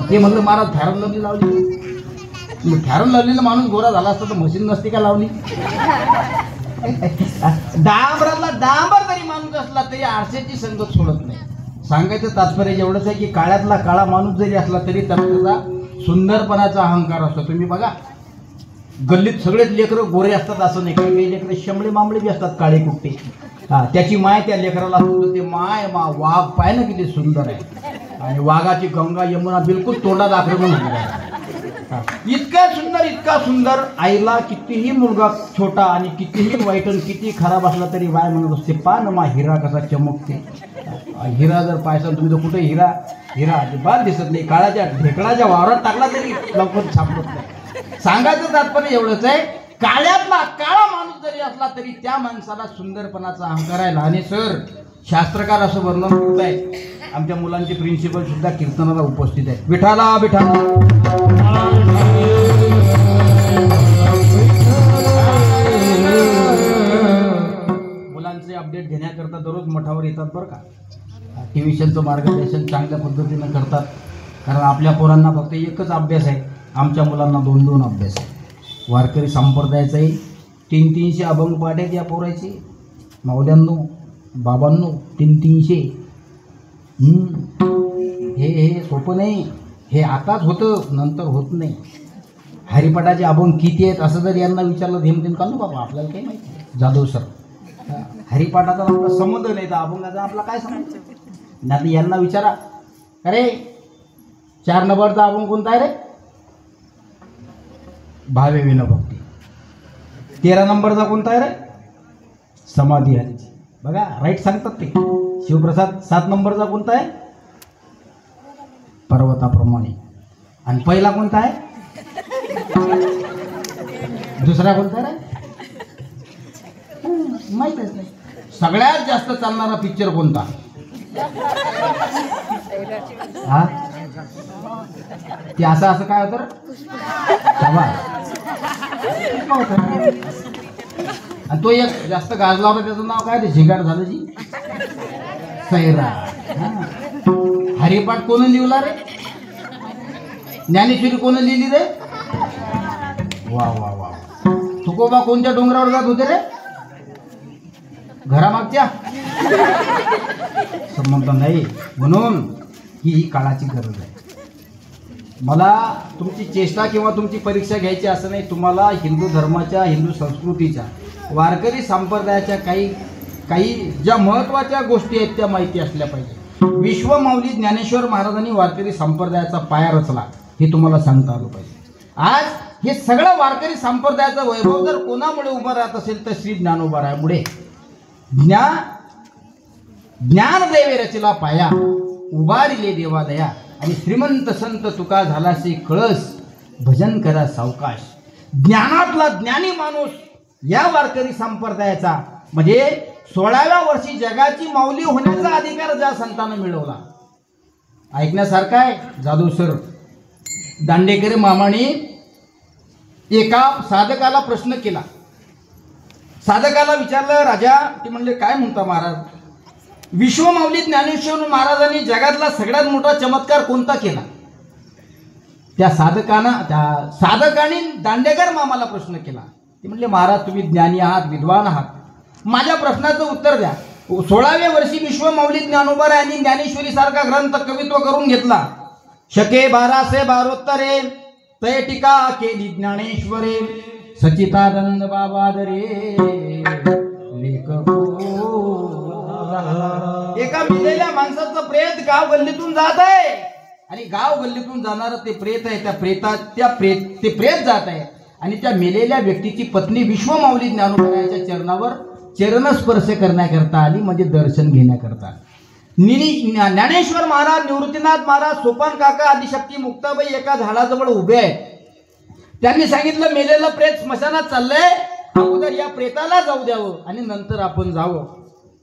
ते म्हणलं महाराज फॅरन लवली लावली, फॅरन लावलेला माणूस गोरा झाला असता तर मशीन नसती का लावली. डांबरातला डांबर जरी माणूस असला तरी आरशाची संगत सोडत नाही. सांगायचं तात्पर्य एवढंच आहे की काळ्यातला काळा माणूस जरी असला तरी त्याचा सुंदरपणाचा अहंकार असतो. तुम्ही बघा, गल्लीत सगळेच लेकरं गोरे असतात असं नाही, काही लेकरं शंभळे मांबळे बी असतात काळे कुट्टे. त्याची माय त्या लेकराला असतो, ते माय वाघ पाय ना किती सुंदर आहे, आणि वाघाची गंगा यमुना बिलकुल तोंडात आक्रमण होणार आहे. इतका सुंदर आईला कितीही मुलगा छोटा आणि कितीही वाईट आणि किती खराब असला तरी वाय म्हणत असते, पान मा हिरा कसा चमकते. हिरा जर पायसा तुम्ही तर कुठे हिरा अजिबात दिसत नाही. काळाच्या ढेकळाच्या वावरात टाकला तरी लवकर सापडत नाही. सांगायचं तात्पर्य एवढंच आहे, काळ्यातला काळा माणूस जरी असला तरी त्या माणसाला सुंदरपणाचा अहंकार आहे. आणि सर शास्त्रकार असं वर्णन करत आहे, आमच्या मुलांचे प्रिन्सिपल सुद्धा कीर्तनाला उपस्थित आहेत. विठाला विठाला मुलांचे अपडेट घेण्याकरता दररोज मठावर येतात बरं का. ट्युशनचं मार्गदर्शन चांगल्या पद्धतीनं करतात, कारण आपल्या पोरांना फक्त एकच अभ्यास आहे, आमच्या मुलांना 2-2 अभ्यास आहे. वारकरी संप्रदायाचाही 300-300 अभंग पाठ आहेत या पोरायचे. माऊल्यांनो बाबांनो 300-300. हे सोपं नाही. हे आताच होतं, नंतर होत नाही. हरिपाठाचे अभंग किती आहेत असं जर यांना विचारलं धेमतेम का नो बाबा, आपल्याला काही माहिती. जाधव सर, हरिपाठाचा आपला संबंध नाही तर अभंगाचा आपला काय संबंध नाही. तर यांना विचारा, अरे 4 नंबरचा अभंग कोणता आहे रे, भावे विनभक्ती. 13 नंबरचा कोणता आहे रे, समाधी हरीची. बघा राईट सांगतात ते. शिवप्रसाद 7 नंबरचा कोणता आहे, पर्वताप्रमाणे. आणि पहिला कोणता आहे, दुसरा कोणता रे, माहीतच नाही. सगळ्यात जास्त चालणारा पिक्चर कोणता, हा ते असं काय होतं आणि तो एक जास्त गाजला होता, त्याचं नाव काय, ते झिंगाट झालं जी, सैरा. हरिपाठ कोण लिहिला रे, ज्ञानेश्वरी कोण लिहिली रे, वा वा वा. तुकोबा कोणत्या डोंगरावर जात होते रे, घरामागच्या. संबंध नाही. म्हणून ही काळाची गरज आहे. मला तुमची चेष्टा किंवा तुमची परीक्षा घ्यायची असं नाही. तुम्हाला हिंदू धर्माच्या, हिंदू संस्कृतीच्या, वारकरी संप्रदायाच्या काही ज्या महत्त्वाच्या गोष्टी आहेत त्या माहिती असल्या पाहिजे. विश्वमाऊली ज्ञानेश्वर महाराजांनी वारकरी संप्रदायाचा पाया रचला हे तुम्हाला सांगता आलं पाहिजे. आज हे सगळं वारकरी संप्रदायाचं वैभव जर कोणामुळे उभं राहत असेल तर श्री ज्ञानोबारायामुळे. ज्ञानदेवे रचला पाया, उभारिले देवा दया, आणि श्रीमंत संत तुका झालासे कळस, भजन करा सावकाश. ज्ञानातला ज्ञानी माणूस या वारकरी संप्रदायाचा, म्हणजे 16व्या वर्षी जगाची माऊली होण्याचा अधिकार ज्या संतांना मिळवला. ऐकण्यासारखा आहे. जाधव सर, दांडेकर मामाने एका साधकाला प्रश्न केला. साधकाला विचारलं, राजा, ते म्हणले काय म्हणता महाराज, विश्वमाऊली ज्ञानेश्वर महाराजांनी जगातला सगळ्यात मोठा चमत्कार कोणता केला. त्या साधकाने दांडेकर मामाला प्रश्न केला. ते म्हणले, महाराज तुम्ही ज्ञानी आहात, विद्वान आहात, माझ्या प्रश्नाचं उत्तर द्या. 16व्या वर्षी विश्वमाऊली ज्ञानोबारायांनी ज्ञानेश्वरी सारखा ग्रंथ कवित्व करून घेतला. शके 1212 तय टीका केली ज्ञानेश्वरे, त्या मेलेल्या माणसाचं प्रेत गाव गल्लीतून जात आहे आणि गाव गल्लीतून जाणार ते प्रेत आहे, ते प्रेत जात आहे आणि त्या मेलेल्या व्यक्तीची पत्नी विश्वमाऊली ज्ञानोबरायांच्या चरणावर चरणस्पर्श करण्याकरता आली, म्हणजे दर्शन घेण्याकरता. ज्ञानेश्वर महाराज, निवृत्तीनाथ महाराज, सोपान काका, आदिशक्ती मुक्ताबाई एका झाडाजवळ उभे आहेत. त्यांनी सांगितलं मेलेलं प्रेत स्मशानात चाललंय, अगोदर या प्रेताला जाऊ द्यावं आणि नंतर आपण जावं.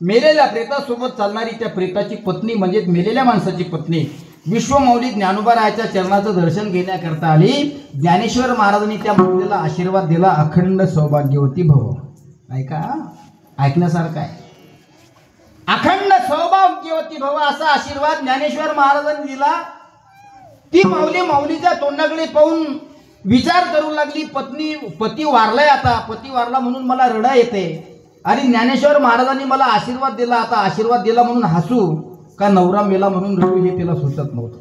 मेलेल्या प्रेतासोबत चालणारी त्या प्रेताची पत्नी म्हणजे मेलेल्या माणसाची पत्नी विश्वमाऊली ज्ञानोबरायांच्या चरणाचं दर्शन घेण्याकरता आली. ज्ञानेश्वर महाराजांनी त्या मुलीला आशीर्वाद दिला, अखंड सौभाग्यवती भव. ऐका, ऐकण्यासारखं आहे. अखंड सौभाग्यवती भव असा आशीर्वाद ज्ञानेश्वर महाराजांनी दिला. ती माऊलीच्या तोंडाकडे पाहून विचार करू लागली, पती वारलाय, आता पती वारला म्हणून मला रडा येते आणि ज्ञानेश्वर महाराजांनी मला आशीर्वाद दिला, आता आशीर्वाद दिला म्हणून हसू का नवरा मेला म्हणून रडू हे तिला सुचत नव्हतं.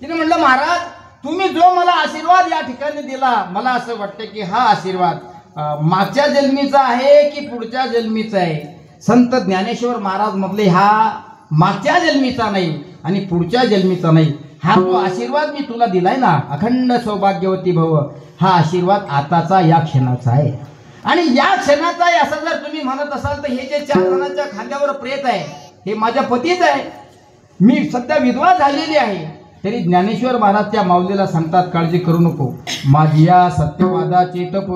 तिने म्हटलं, महाराज तुम्ही जो मला आशीर्वाद या ठिकाणी दिला, मला असं वाटतं की हा आशीर्वाद मागच्या जन्मीचा आहे की पुढच्या जन्मीचा आहे. संत ज्ञानेश्वर महाराज म्हटले, हा मागच्या जन्मीचा नाही आणि पुढच्या जन्मीचा नाही, हा जो आशीर्वाद मी तुला दिलाय ना, अखंड सौभाग्यवती भव, हा आशीर्वाद आताचा या क्षणाचा आहे. आणि या क्षणाचा आहे असं जर तुम्ही म्हणत असाल तर हे जे 4 जणांच्या खांद्यावर प्रेत आहे हे माझ्या पतीच आहे. मी सध्या विधवा झालेली आहे. तरी ज्ञानेश्वर महाराज त्या माऊलीला सांगतात, काळजी करू नको, माझी या सत्यवादाची तप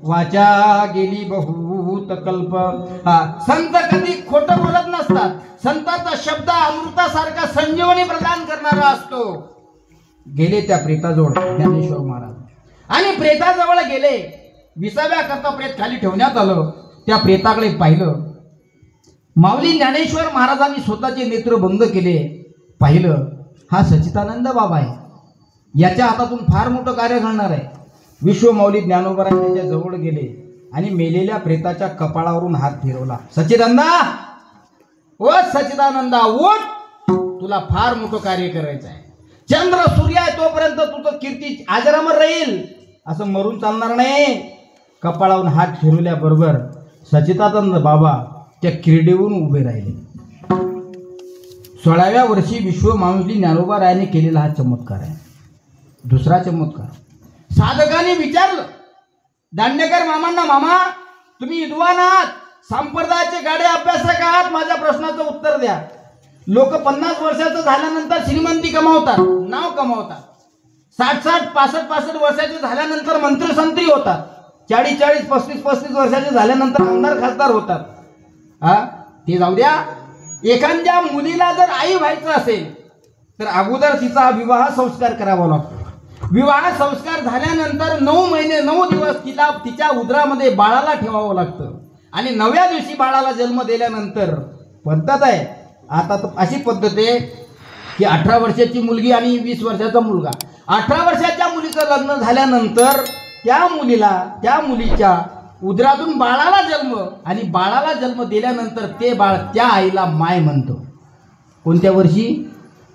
वाचा गेली बहुत कल्प. संत कधी खोटं बोलत नसतात. संताचा शब्द अमृतासारखा संजीवनी प्रदान करणारा असतो. गेले त्या प्रेताजवळ ज्ञानेश्वर महाराज आणि प्रेताजवळ गेले. 20व्या करता प्रेत खाली ठेवण्यात आलं. त्या प्रेताकडे पाहिलं. माऊली ज्ञानेश्वर महाराजांनी स्वतःचे नेत्र बंद केले. पाहिलं, हा सच्चिदानंद बाबा आहे. याच्या हातातून फार मोठं कार्य घडणार आहे. विश्वमाऊली ज्ञानोबराय त्याच्या जवळ गेले आणि मेलेल्या प्रेताच्या कपाळावरून हात फिरवला. सच्चिदानंदा, ओ सच्चिदानंदा, उठ, तुला फार मोठं कार्य करायचं आहे. चंद्र सूर्य आहे तोपर्यंत तुझं कीर्ती अजरामर राहील, असं मरून चालणार नाही. कपाळावरून हात फिरवल्याबरोबर सच्चिदानंद बाबा त्या किरडीवरून उभे राहिले. 16व्या वर्षी विश्वमाऊली ज्ञानोबरायांनी केलेला हा चमत्कार आहे. दुसरा चमत्कार, साधकांनी विचारलं दांडेकर मामांना, मामा तुम्ही विद्वान आहात, संप्रदायाचे गाडे अभ्यासक आहात, माझ्या प्रश्नाचं उत्तर द्या. लोक 50 वर्षाचं झाल्यानंतर श्रीमंती कमावतात, नाव कमावतात. 60-60, 65-65 वर्षाचे झाल्यानंतर मंत्रीसंत्री होतात. 40-40, 35-35 वर्षाचे झाल्यानंतर आमदार खासदार होतात. ते जाऊ द्या. एखाद्या मुलीला जर आई व्हायचं असेल तर अगोदर तिचा विवाह संस्कार करावा लागतो. विवाह संस्कार झाल्यानंतर 9 महिने 9 दिवस तिला तिच्या उदरामध्ये बाळाला ठेवावं लागतं आणि 9व्या दिवशी बाळाला जन्म दिल्यानंतर पद्धत आहे. आता अशी पद्धत आहे की 18 वर्षाची मुलगी आणि 20 वर्षाचा मुलगा. 18 वर्षाच्या मुलीचं लग्न झाल्यानंतर त्या मुलीच्या उदरातून बाळाला जन्म आणि बाळाला जन्म दिल्यानंतर ते बाळ त्या आईला माय म्हणतो. कोणत्या वर्षी?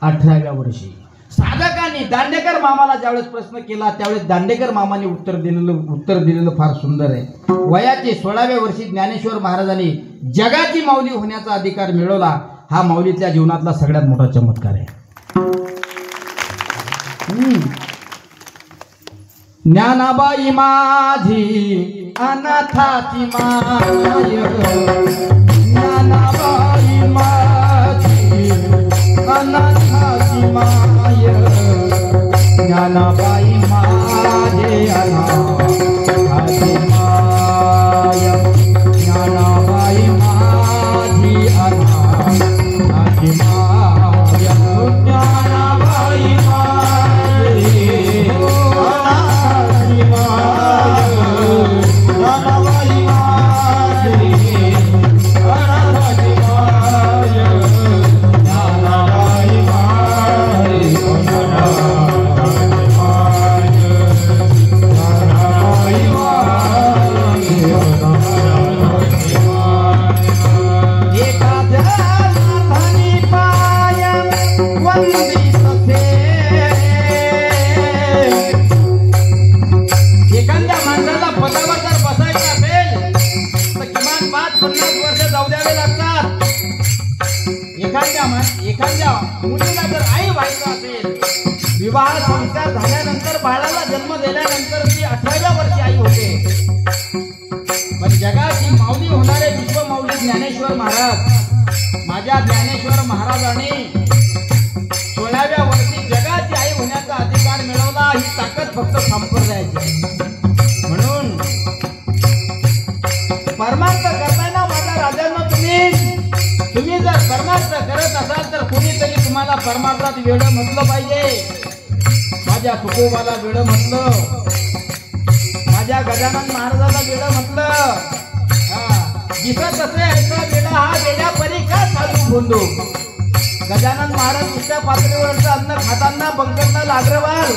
18व्या वर्षी. साधकांनी दांडेकर मामाला ज्यावेळेस प्रश्न केला त्यावेळेस दांडेकर मामाने उत्तर दिलेलं फार सुंदर आहे. वयाचे 16व्या वर्षी ज्ञानेश्वर महाराजांनी जगाची माऊली होण्याचा अधिकार मिळवला. हा माऊलीच्या जीवनातला सगळ्यात मोठा चमत्कार आहे. ज्ञानाबाई माझी अनाथाची माय, ज्ञानाबाई माझी अनाथाची माय, ज्ञानाबाई माझे अनाथाची माय, ज्ञानाबाई माझी अनाथाची माय, ज्ञानाबाई माझे अनाथाची माय, ज्ञानाबाई माझे अनाथाची माय, ज्ञानाबाई माझे अनाथाची माय, विवाह संस्कार झाल्यानंतर बाळाला जन्म दिल्यानंतर ती 18व्या वर्षी आई होते. पण जगाची माऊली होणारे विश्वमाऊली ज्ञानेश्वर महाराज, माझ्या ज्ञानेश्वर महाराजांनी 16व्या वर्षी जगाची आई होण्याचा अधिकार मिळवला. ही ताकद फक्त संप्रदायाची. म्हणून परमार्थ करताय ना माझ्या राजांना, तुम्ही जर परमार्थ करत असाल तर कोणीतरी तुम्हाला परमार्थात वेळ म्हटलं पाहिजे. माझ्या तुकोबाला वेळ म्हटलं, माझ्या गजानन महाराजाला वेळ म्हटलं. दिसत असे ऐसा वेळा हा वेड्या परी का साधू बोंदू. गजानन महाराज दुसऱ्या पातळीवरचं अन्न खाताना बंकटला लागरवाल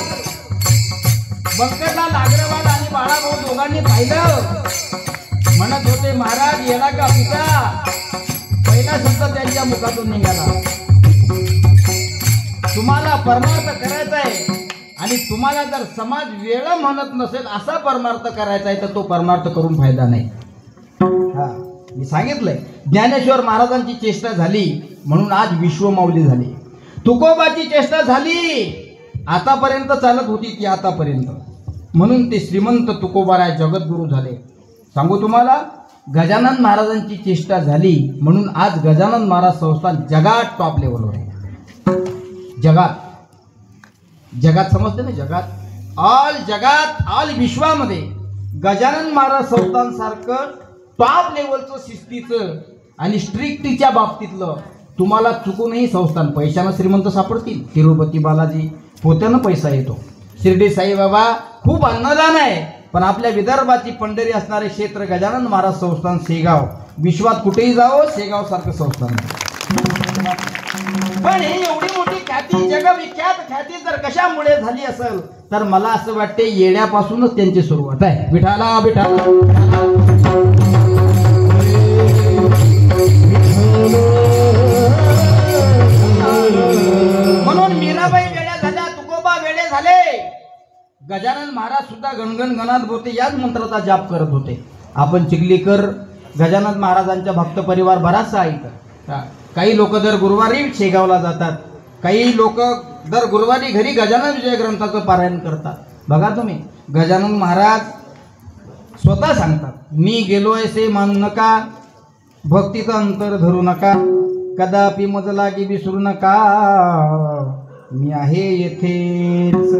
आणि बाळाभाऊ दोघांनी पाहिलं. म्हणत होते महाराज येला का पिता. पहिला शब्द त्यांच्या मुखातून निघाला, तुम्हाला परमार्थ करायचा आहे आणि तुम्हाला जर समाज वेळ म्हणत नसेल असा परमार्थ करायचा आहे तर तो परमार्थ करून फायदा नाही. मी सांगितलंय ज्ञानेश्वर महाराजांची चेष्टा झाली म्हणून आज विश्वमाऊली झाली. तुकोबाची चेष्टा झाली आतापर्यंत चालत होती ती आतापर्यंत, म्हणून ते श्रीमंत तुकोबाराय जगद्गुरू झाले. सांगू तुम्हाला, गजानन महाराजांची चेष्टा झाली म्हणून आज गजानन महाराज संस्थान जगात टॉप लेवलवर आहे. जगात समजते ना, जगात ऑल विश्वामध्ये गजानन महाराज संस्थान सारखं टॉप लेवलचं शिस्तीचं आणि स्ट्रिक्टीच्या बाबतीतलं तुम्हाला चुकूनही संस्थान. पैशानं श्रीमंत सापडतील, तिरुपती बालाजी पोत्यानं पैसा येतो. शिर्डी साईबाबा खूप अन्नदान आहे, पण आपल्या विदर्भाची पंढरी असणारे क्षेत्र गजानन महाराज संस्थान शेगाव. विश्वात कुठेही जावं शेगाव सारखं संस्थान. पण ही एवढी मोठी ख्याती, जगविख्यात ख्याती जर कशामुळे झाली असेल तर मला असं वाटते येण्यापासूनच त्यांची सुरुवात आहे. विठाला विठाला म्हणून मीराबाई वेड्या झाल्या, तुकोबा वेडे झाले. गजानन महाराज सुद्धा गणगण गणात होते, याच मंत्राचा जाप करत होते. आपण चिखलीकर गजानन महाराजांच्या भक्त परिवार बराचसा ऐकत. काही लोक दर गुरुवारी शेगावला जातात, काही लोक दर गुरुवारी घरी गजानन विजय ग्रंथाचं पारायण करतात. बघा तुम्ही, गजानन महाराज स्वतः सांगतात, मी गेलो ऐसे मानू नका, भक्तीचं अंतर धरू नका, कदापि मज लागी विसरू नका, मी आहे येथेच.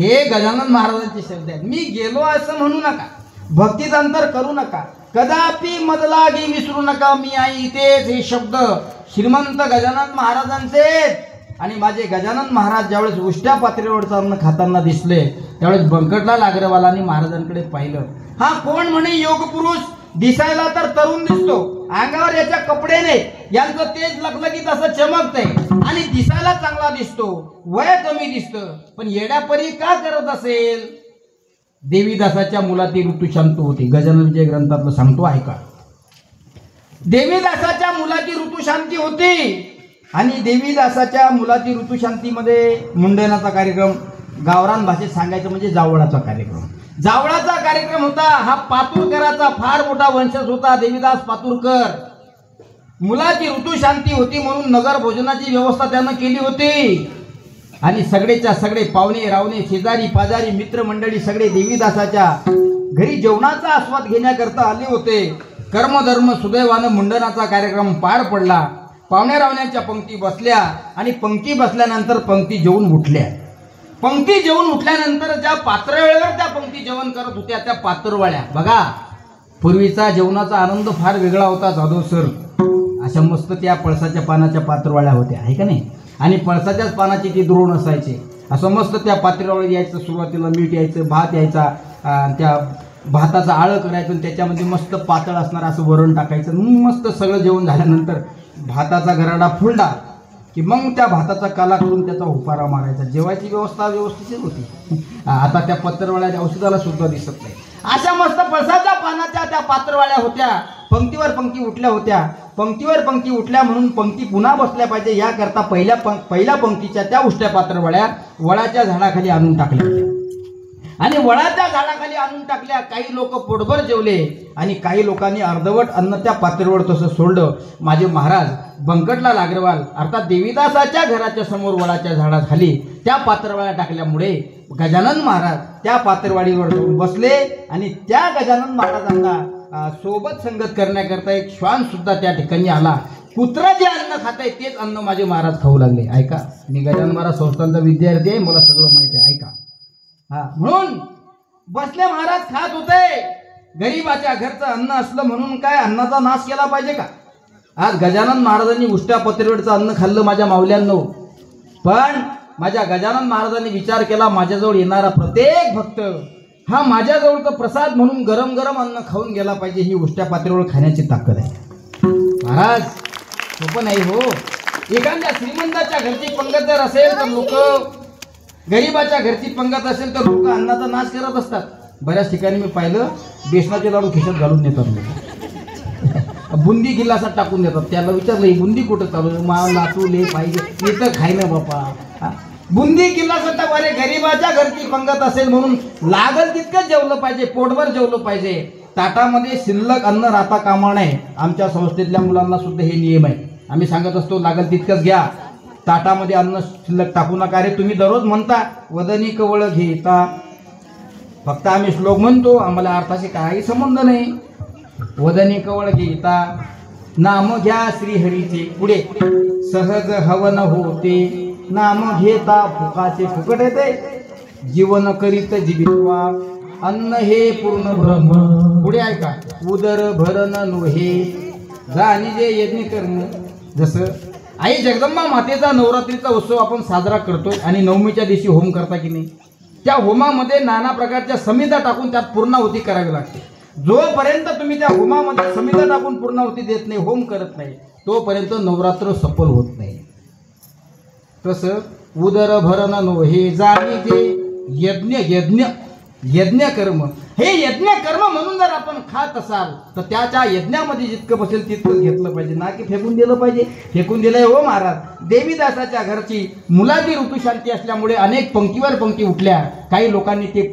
हे गजानन महाराजांचे शब्द आहेत. मी गेलो असं म्हणू नका, भक्तीचं अंतर करू नका, कदापि मज लागी विसरू नका, मी आहे इथेच. हे शब्द श्रीमंत गजानन महाराजांचे. आणि माझे गजानन महाराज ज्यावेळेस उष्ट्या पातळीवरचं अन्न खाताना दिसले त्यावेळेस बंकटलाल अग्रवालांनी महाराजांकडे पाहिलं. हा कोण म्हणे योग पुरुष, दिसायला तर तरुण दिसतो, अंगावर याच्या कपडे नाही, यांचं तेज लखलखीत असं चमकतंय आणि दिसायला चांगला दिसतो, वय कमी दिसतं, पण येड्यापरी का करत असेल. देवीदासाच्या मुलाती ऋतुशांत होती. गजानन विजय ग्रंथातलं सांगतो ऐका. देवीदासाच्या मुलाची ऋतुशांती होती आणि देवीदासाच्या मुलाची ऋतुशांतीमध्ये मुंडनाचा कार्यक्रम, गावरान भाषेत सांगायचं म्हणजे जावळाचा कार्यक्रम. जावळाचा कार्यक्रम होता. हा पातुरकराचा फार मोठा वंशज होता, देवीदास पातुरकर. मुलाची ऋतुशांती होती म्हणून नगर भोजनाची व्यवस्था त्यानं केली होती आणि सगळेच्या सगळे पाहुणे रावणे शेजारी पाजारी मित्रमंडळी सगळे देवीदासाच्या घरी जेवणाचा आस्वाद घेण्याकरता आले होते. कर्मधर्म सुदैवानं मुंडनाचा कार्यक्रम पार पडला. पाहुण्या रावण्याच्या पंक्ती बसल्या आणि पंक्ती बसल्यानंतर पंक्ती जेवून उठल्या. पंक्ती जेवून उठल्यानंतर ज्या पात्रवेळेवर त्या पंक्ती जेवण करत होत्या त्या पात्रवाळ्या बघा. पूर्वीचा जेवणाचा आनंद फार वेगळा होता जाधव सर. अशा मस्त त्या पळसाच्या पानाच्या पात्रवाळ्या होत्या आहे का नाही, आणि पळसाच्याच पानाची ती द्रोण असायचे. असं मस्त त्या पात्रवाळ्या यायचं, सुरुवातीला मीठ यायचं, भात यायचा, त्या भाताचा आळं करायचं आणि त्याच्यामध्ये मस्त पातळ असणार असं वरण टाकायचं. मस्त सगळं जेवण झाल्यानंतर भाताचा गराडा फुलला की मग त्या भाताचा काला करून त्याचा उपारा मारायचा. जेवायची व्यवस्था व्यवस्थित होती. आता त्या पत्रवाळ्या औषधाला सुद्धा दिसत नाही. अशा मस्त पळसाच्या पानाच्या त्या पात्रवाळ्या होत्या. पंक्तीवर पंक्ती उठल्या होत्या. पंक्तीवर पंक्ती उठल्या म्हणून पंक्ती पुन्हा बसल्या पाहिजे याकरता पहिल्या पंक्तीच्या त्या उष्ट्या पात्रवाळ्या वडाच्या झाडाखाली आणून टाकल्या होत्या. आणि वडाच्या झाडाखाली आणून टाकल्या. काही लोक पोटभर जेवले आणि काही लोकांनी अर्धवट अन्न त्या पातळीवर तसं सोडलं. माझे महाराज बंकटलाल अग्रवाल अर्थात देवीदासाच्या घराच्या समोर वडाच्या झाडाखाली त्या पातळवाड्या टाकल्यामुळे गजानन महाराज त्या पातळवाडीवर जाऊन बसले आणि त्या गजानन महाराजांना सोबत संगत करण्याकरता एक श्वान सुद्धा त्या ठिकाणी आला. कुत्रा जे अन्न खात आहे तेच अन्न माझे महाराज खाऊ लागले. ऐका, मी गजानन महाराज संस्थांचा विद्यार्थी आहे, मला सगळं माहिती आहे. ऐका, म्हणून बसले महाराज खात होते. गरीबाच्या घरचं अन्न असलं म्हणून काय अन्नाचा नाश केला पाहिजे का? आज गजानन महाराजांनी उष्ट्या पत्रेवरचं अन्न खाल्लं माझ्या माऊल्यांनो, पण माझ्या गजानन महाराजांनी विचार केला माझ्याजवळ येणारा प्रत्येक भक्त हा माझ्याजवळचा प्रसाद म्हणून गरम गरम अन्न खाऊन गेला पाहिजे. ही उष्ट्या पातळीवर खाण्याची ताकद आहे. महाराज सोपं नाही हो. एखाद्या श्रीमंताच्या घरची पंगत जर असेल तर लोक, गरीबाच्या घरची पंगत असेल तर लोक अन्नाचा नाश करत असतात. बऱ्याच ठिकाणी मी पाहिलं बेसनाचे लाडू खिशात घालून नेतात, बुंदी गिलासात टाकून देतात. त्याला विचारलं ही बुंदी कुठं चालू, मा लातूले पाहिजे मी तर खाय ना बापा. बुंदी गिलासात टाक. अरे गरीबाच्या घरची पंगत असेल म्हणून लागल तितकंच जेवलं पाहिजे, पोटभर जेवलं पाहिजे. ताटामध्ये शिल्लक अन्न राहता कामा नये. आमच्या संस्थेतल्या मुलांना सुद्धा हे नियम आहे. आम्ही सांगत असतो लागल तितकंच घ्या, ताटामध्ये अन्न शिल्लक टाकू नका. अरे तुम्ही दररोज म्हणता वदनी कवळ घेता, फक्त आम्ही श्लोक म्हणतो, आम्हाला अर्थाशी काही संबंध नाही. वदनी कवळ घेता नाम घ्या श्रीहरीचे, पुढे सहज हवन होते नाम घेता फुकाचे फुकट येते, जीवन करीत जीवित्वा अन्न हे पूर्ण ब्रह्म. पुढे ऐका, उदर भरण नोहे जाणी जे यज्ञ कर्म. जसं आई जगदंबा मातेचा नवरात्रीचा उत्सव आपण साजरा करतोय आणि नवमीच्या दिवशी होम करता की नाही, त्या होमामध्ये नाना प्रकारच्या समिधा टाकून त्यात पूर्णाहुती करावी लागते. जोपर्यंत तुम्ही त्या होमामध्ये समिधा टाकून पूर्णाहुती देत नाही, होम करत नाही, तोपर्यंत नवरात्र सफल होत नाही. तसं उदर भरण नो हे जाणी जे यज्ञ यज्ञ यज्ञ कर्म, हे यज्ञ कर्म म्हणून जर आपण खात असाल तर त्याच्या यज्ञामध्ये जितकं बसेल तितकं घेतलं पाहिजे, ना की फेकून दिलं पाहिजे. फेकून दिलंय हो महाराज. देवीदासाच्या घरची मुलाची ऋतुशांती असल्यामुळे अनेक पंक्तीवर पंक्ती उठल्या. काही लोकांनी ते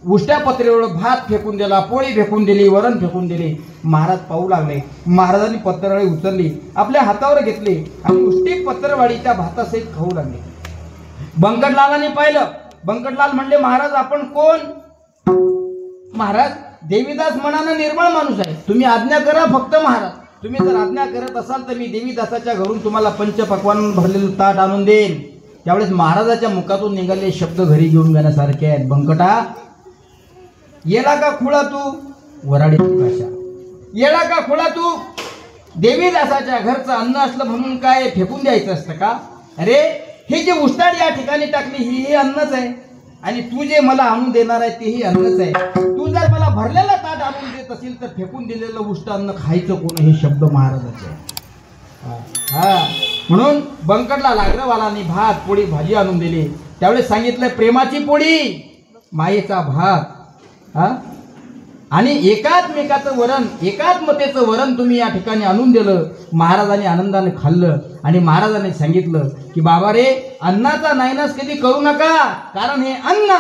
उष्ट्या पत्रेवर भात फेकून दिला, पोळी फेकून दिली, वरण फेकून दिले. महाराज पाहू लागले. महाराजांनी पत्रवाळी उचलली, आपल्या हातावर घेतली आणि उष्टी पत्रवाळी त्या भातासहित खाऊ लागले. बंकटलालांनी पाहिलं. बंकटलाल म्हणले महाराज आपण कोण? महाराज देवीदास मनानं निर्मळ माणूस आहे, तुम्ही आज्ञा करा फक्त. महाराज तुम्ही जर आज्ञा करत असाल तर मी देवीदासाच्या घरून तुम्हाला पंचपक्वान भरलेलं ताट आणून देईन. त्यावेळेस महाराजाच्या मुखातून निघाले शब्द घरी घेऊन जाण्यासारखे आहेत. बंकटा येला का खुळा तू, वराडी भाषा, येला का खुळा तू, देवीदासाच्या घरचं अन्न असलं म्हणून काय फेकून द्यायचं असतं का? अरे हे जे उष्टाड या ठिकाणी टाकली ही अन्नच आहे आणि तू जे मला आणून देणार आहे तेही अन्नच आहे. तू जर मला भरलेला ताट आणून देत असेल तर फेकून दिलेलं उष्ट अन्न खायचं कोण? हे शब्द महाराजाचे. म्हणून बंकटला अग्रवालांनी भात पोळी भाजी आणून दिली. त्यावेळेस सांगितलं प्रेमाची पोळी, मायेचा भात, आणि एकात्मेकाचं वरण, एकात्मतेचं वरण तुम्ही या ठिकाणी आणून दिलं. महाराजांनी आनंदाने खाल्लं आणि महाराजांनी सांगितलं की बाबा रे अन्नाचा नायनास कधी करू नका, कारण हे अन्न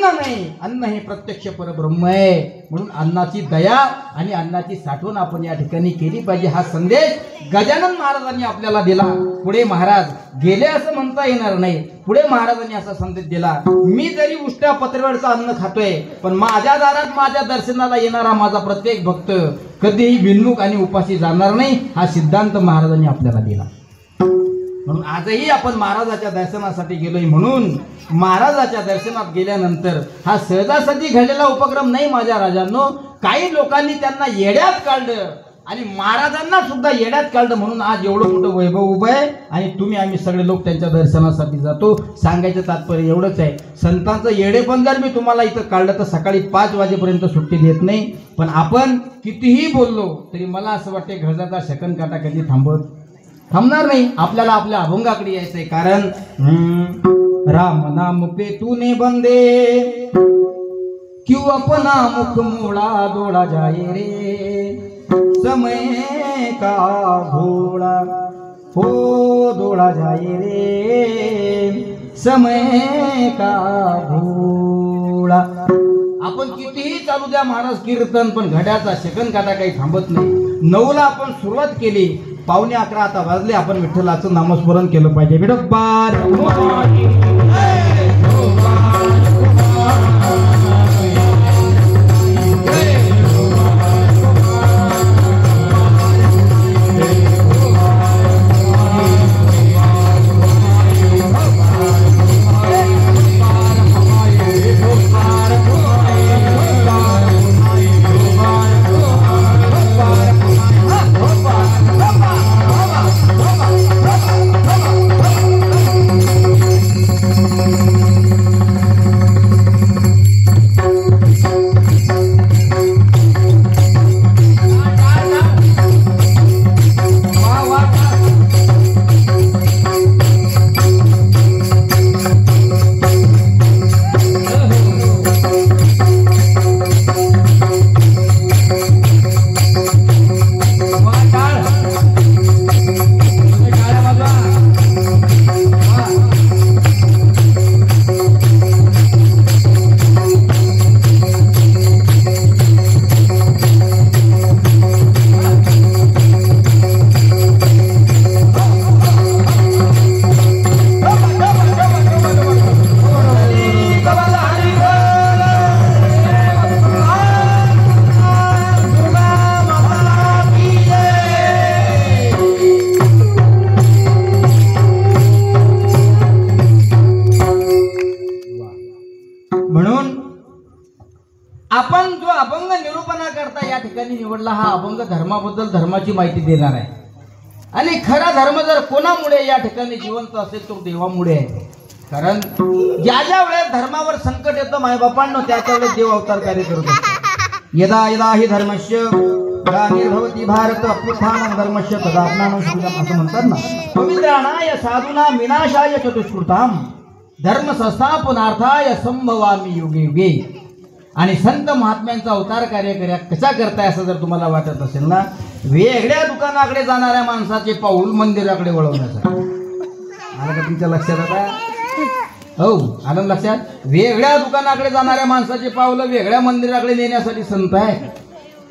नाही, अन्न हे प्रत्यक्ष परब्रह्म आहे. म्हणून अन्नाची दया आणि अन्नाची साठवण आपण या ठिकाणी केली पाहिजे. हा संदेश गजानन महाराजांनी आपल्याला दिला. पुढे महाराज गेले असं म्हणता येणार नाही. पुढे महाराजांनी असा संदेश दिला, मी जरी उष्ट्या पत्रेवरचं अन्न खातोय पण माझ्या दारात माझ्या दर्शनाला येणारा माझा प्रत्येक भक्त कधीही भिन्नुक आणि उपाशी जाणार नाही. हा सिद्धांत महाराजांनी आपल्याला दिला. म्हणून आजही आपण महाराजाच्या दर्शनासाठी गेलोय. म्हणून महाराजाच्या दर्शनात गेल्यानंतर हा सहजासहजी घडलेला उपक्रम नाही माझ्या राजांनो. काही लोकांनी त्यांना येड्यात काढलं आणि महाराजांना सुद्धा येड्यात काढलं. म्हणून आज एवढं मोठं वैभव उभं आहे आणि तुम्ही आम्ही सगळे लोक त्यांच्या दर्शनासाठी जातो. सांगायचं तात्पर्य एवढंच आहे, संतांचं येडेपण जर मी तुम्हाला इथं काढलं तर सकाळी 5 वाजेपर्यंत सुट्टी देत नाही. पण आपण कितीही बोललो तरी मला असं वाटते घरजाचा शकन काटा कधी थांबणार नाही. आपल्याला आपल्या अभंगाकडे यायचंय. कारण राम नाम पे तूने बंदे क्यों अपना मुख मोड़ा, दौड़ा जाए रे समय का घोड़ा, हो दौड़ा जाए रे समय का घोड़ा. आपण कितीही चालू द्या महाराज कीर्तन, पण घड्याचा सेकंद काटा काही थांबत नाही. 9ला आपण सुरुवात केली, 11:15 आता वाजले. आपण विठ्ठलाचं नामस्मरण केलं पाहिजे. विठोबार आपण जो अभंग निरूपणा करता या ठिकाणी निवडला, हा अभंग धर्माबद्दल धर्माची माहिती देणार आहे. आणि खरा धर्म जर कोणामुळे या ठिकाणी जिवंत असेल तो देवामुळे आहे. कारण ज्या ज्या वेळेस धर्मावर संकट येतं मायबापांनो, त्याच्या वेळेस देव अवतार कार्य करत असतो. यदा यदा हि धर्मस्य ग्लानिर्भवति भारत अभ्युत्थानं धर्मस्य तदात्मानं सुखदम् असं म्हणतात ना. पवित्राणाय साधूना विनाशाय चतुष्कृताम धर्म संस्थापनार्थाय संभवामी युगे युगे. आणि संत महात्म्यांचा अवतार कार्य कसा करताय असं जर तुम्हाला वाटत असेल ना, वेगळ्या दुकानाकडे जाणाऱ्या माणसाचे पाऊल मंदिराकडे वळवण्यासाठी. आलं का तुमच्या लक्षात? आता हो आलं लक्षात. वेगळ्या दुकानाकडे जाणाऱ्या माणसाचे पाऊल वेगळ्या मंदिराकडे नेण्यासाठी संत आहे.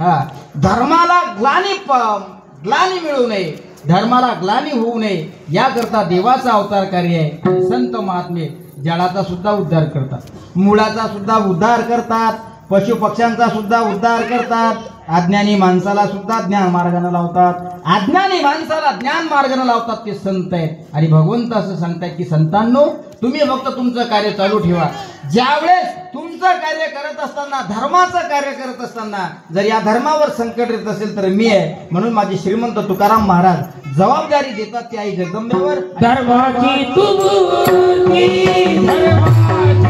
हा, धर्माला ग्लानी मिळू नये, धर्माला ग्लानी होऊ नये याकरता देवाचा अवतार कार्य आहे. संत महात्मे जळाचा सुद्धा उद्धार करतात, मुळाचा सुद्धा उद्धार करतात, पशु पक्ष्यांचा सुद्धा उद्धार करतात, अज्ञानी माणसाला सुद्धा ज्ञान मार्गाने लावतात, अज्ञानी माणसाला ज्ञान मार्गाने लावतात. ते संत आहेत. आणि भगवंत असं सांगतायत की संतांनो, तुम्ही फक्त तुमचं कार्य चालू ठेवा. ज्यावेळेस तुमचं कार्य करत असताना, धर्माचं कार्य करत असताना जर या धर्मावर संकट येत असेल तर मी आहे. म्हणून माझे श्रीमंत तुकाराम महाराज जबाबदारी देतात ती आई जगदंबेवर. धर्माची तू मूर्ती, धर्माची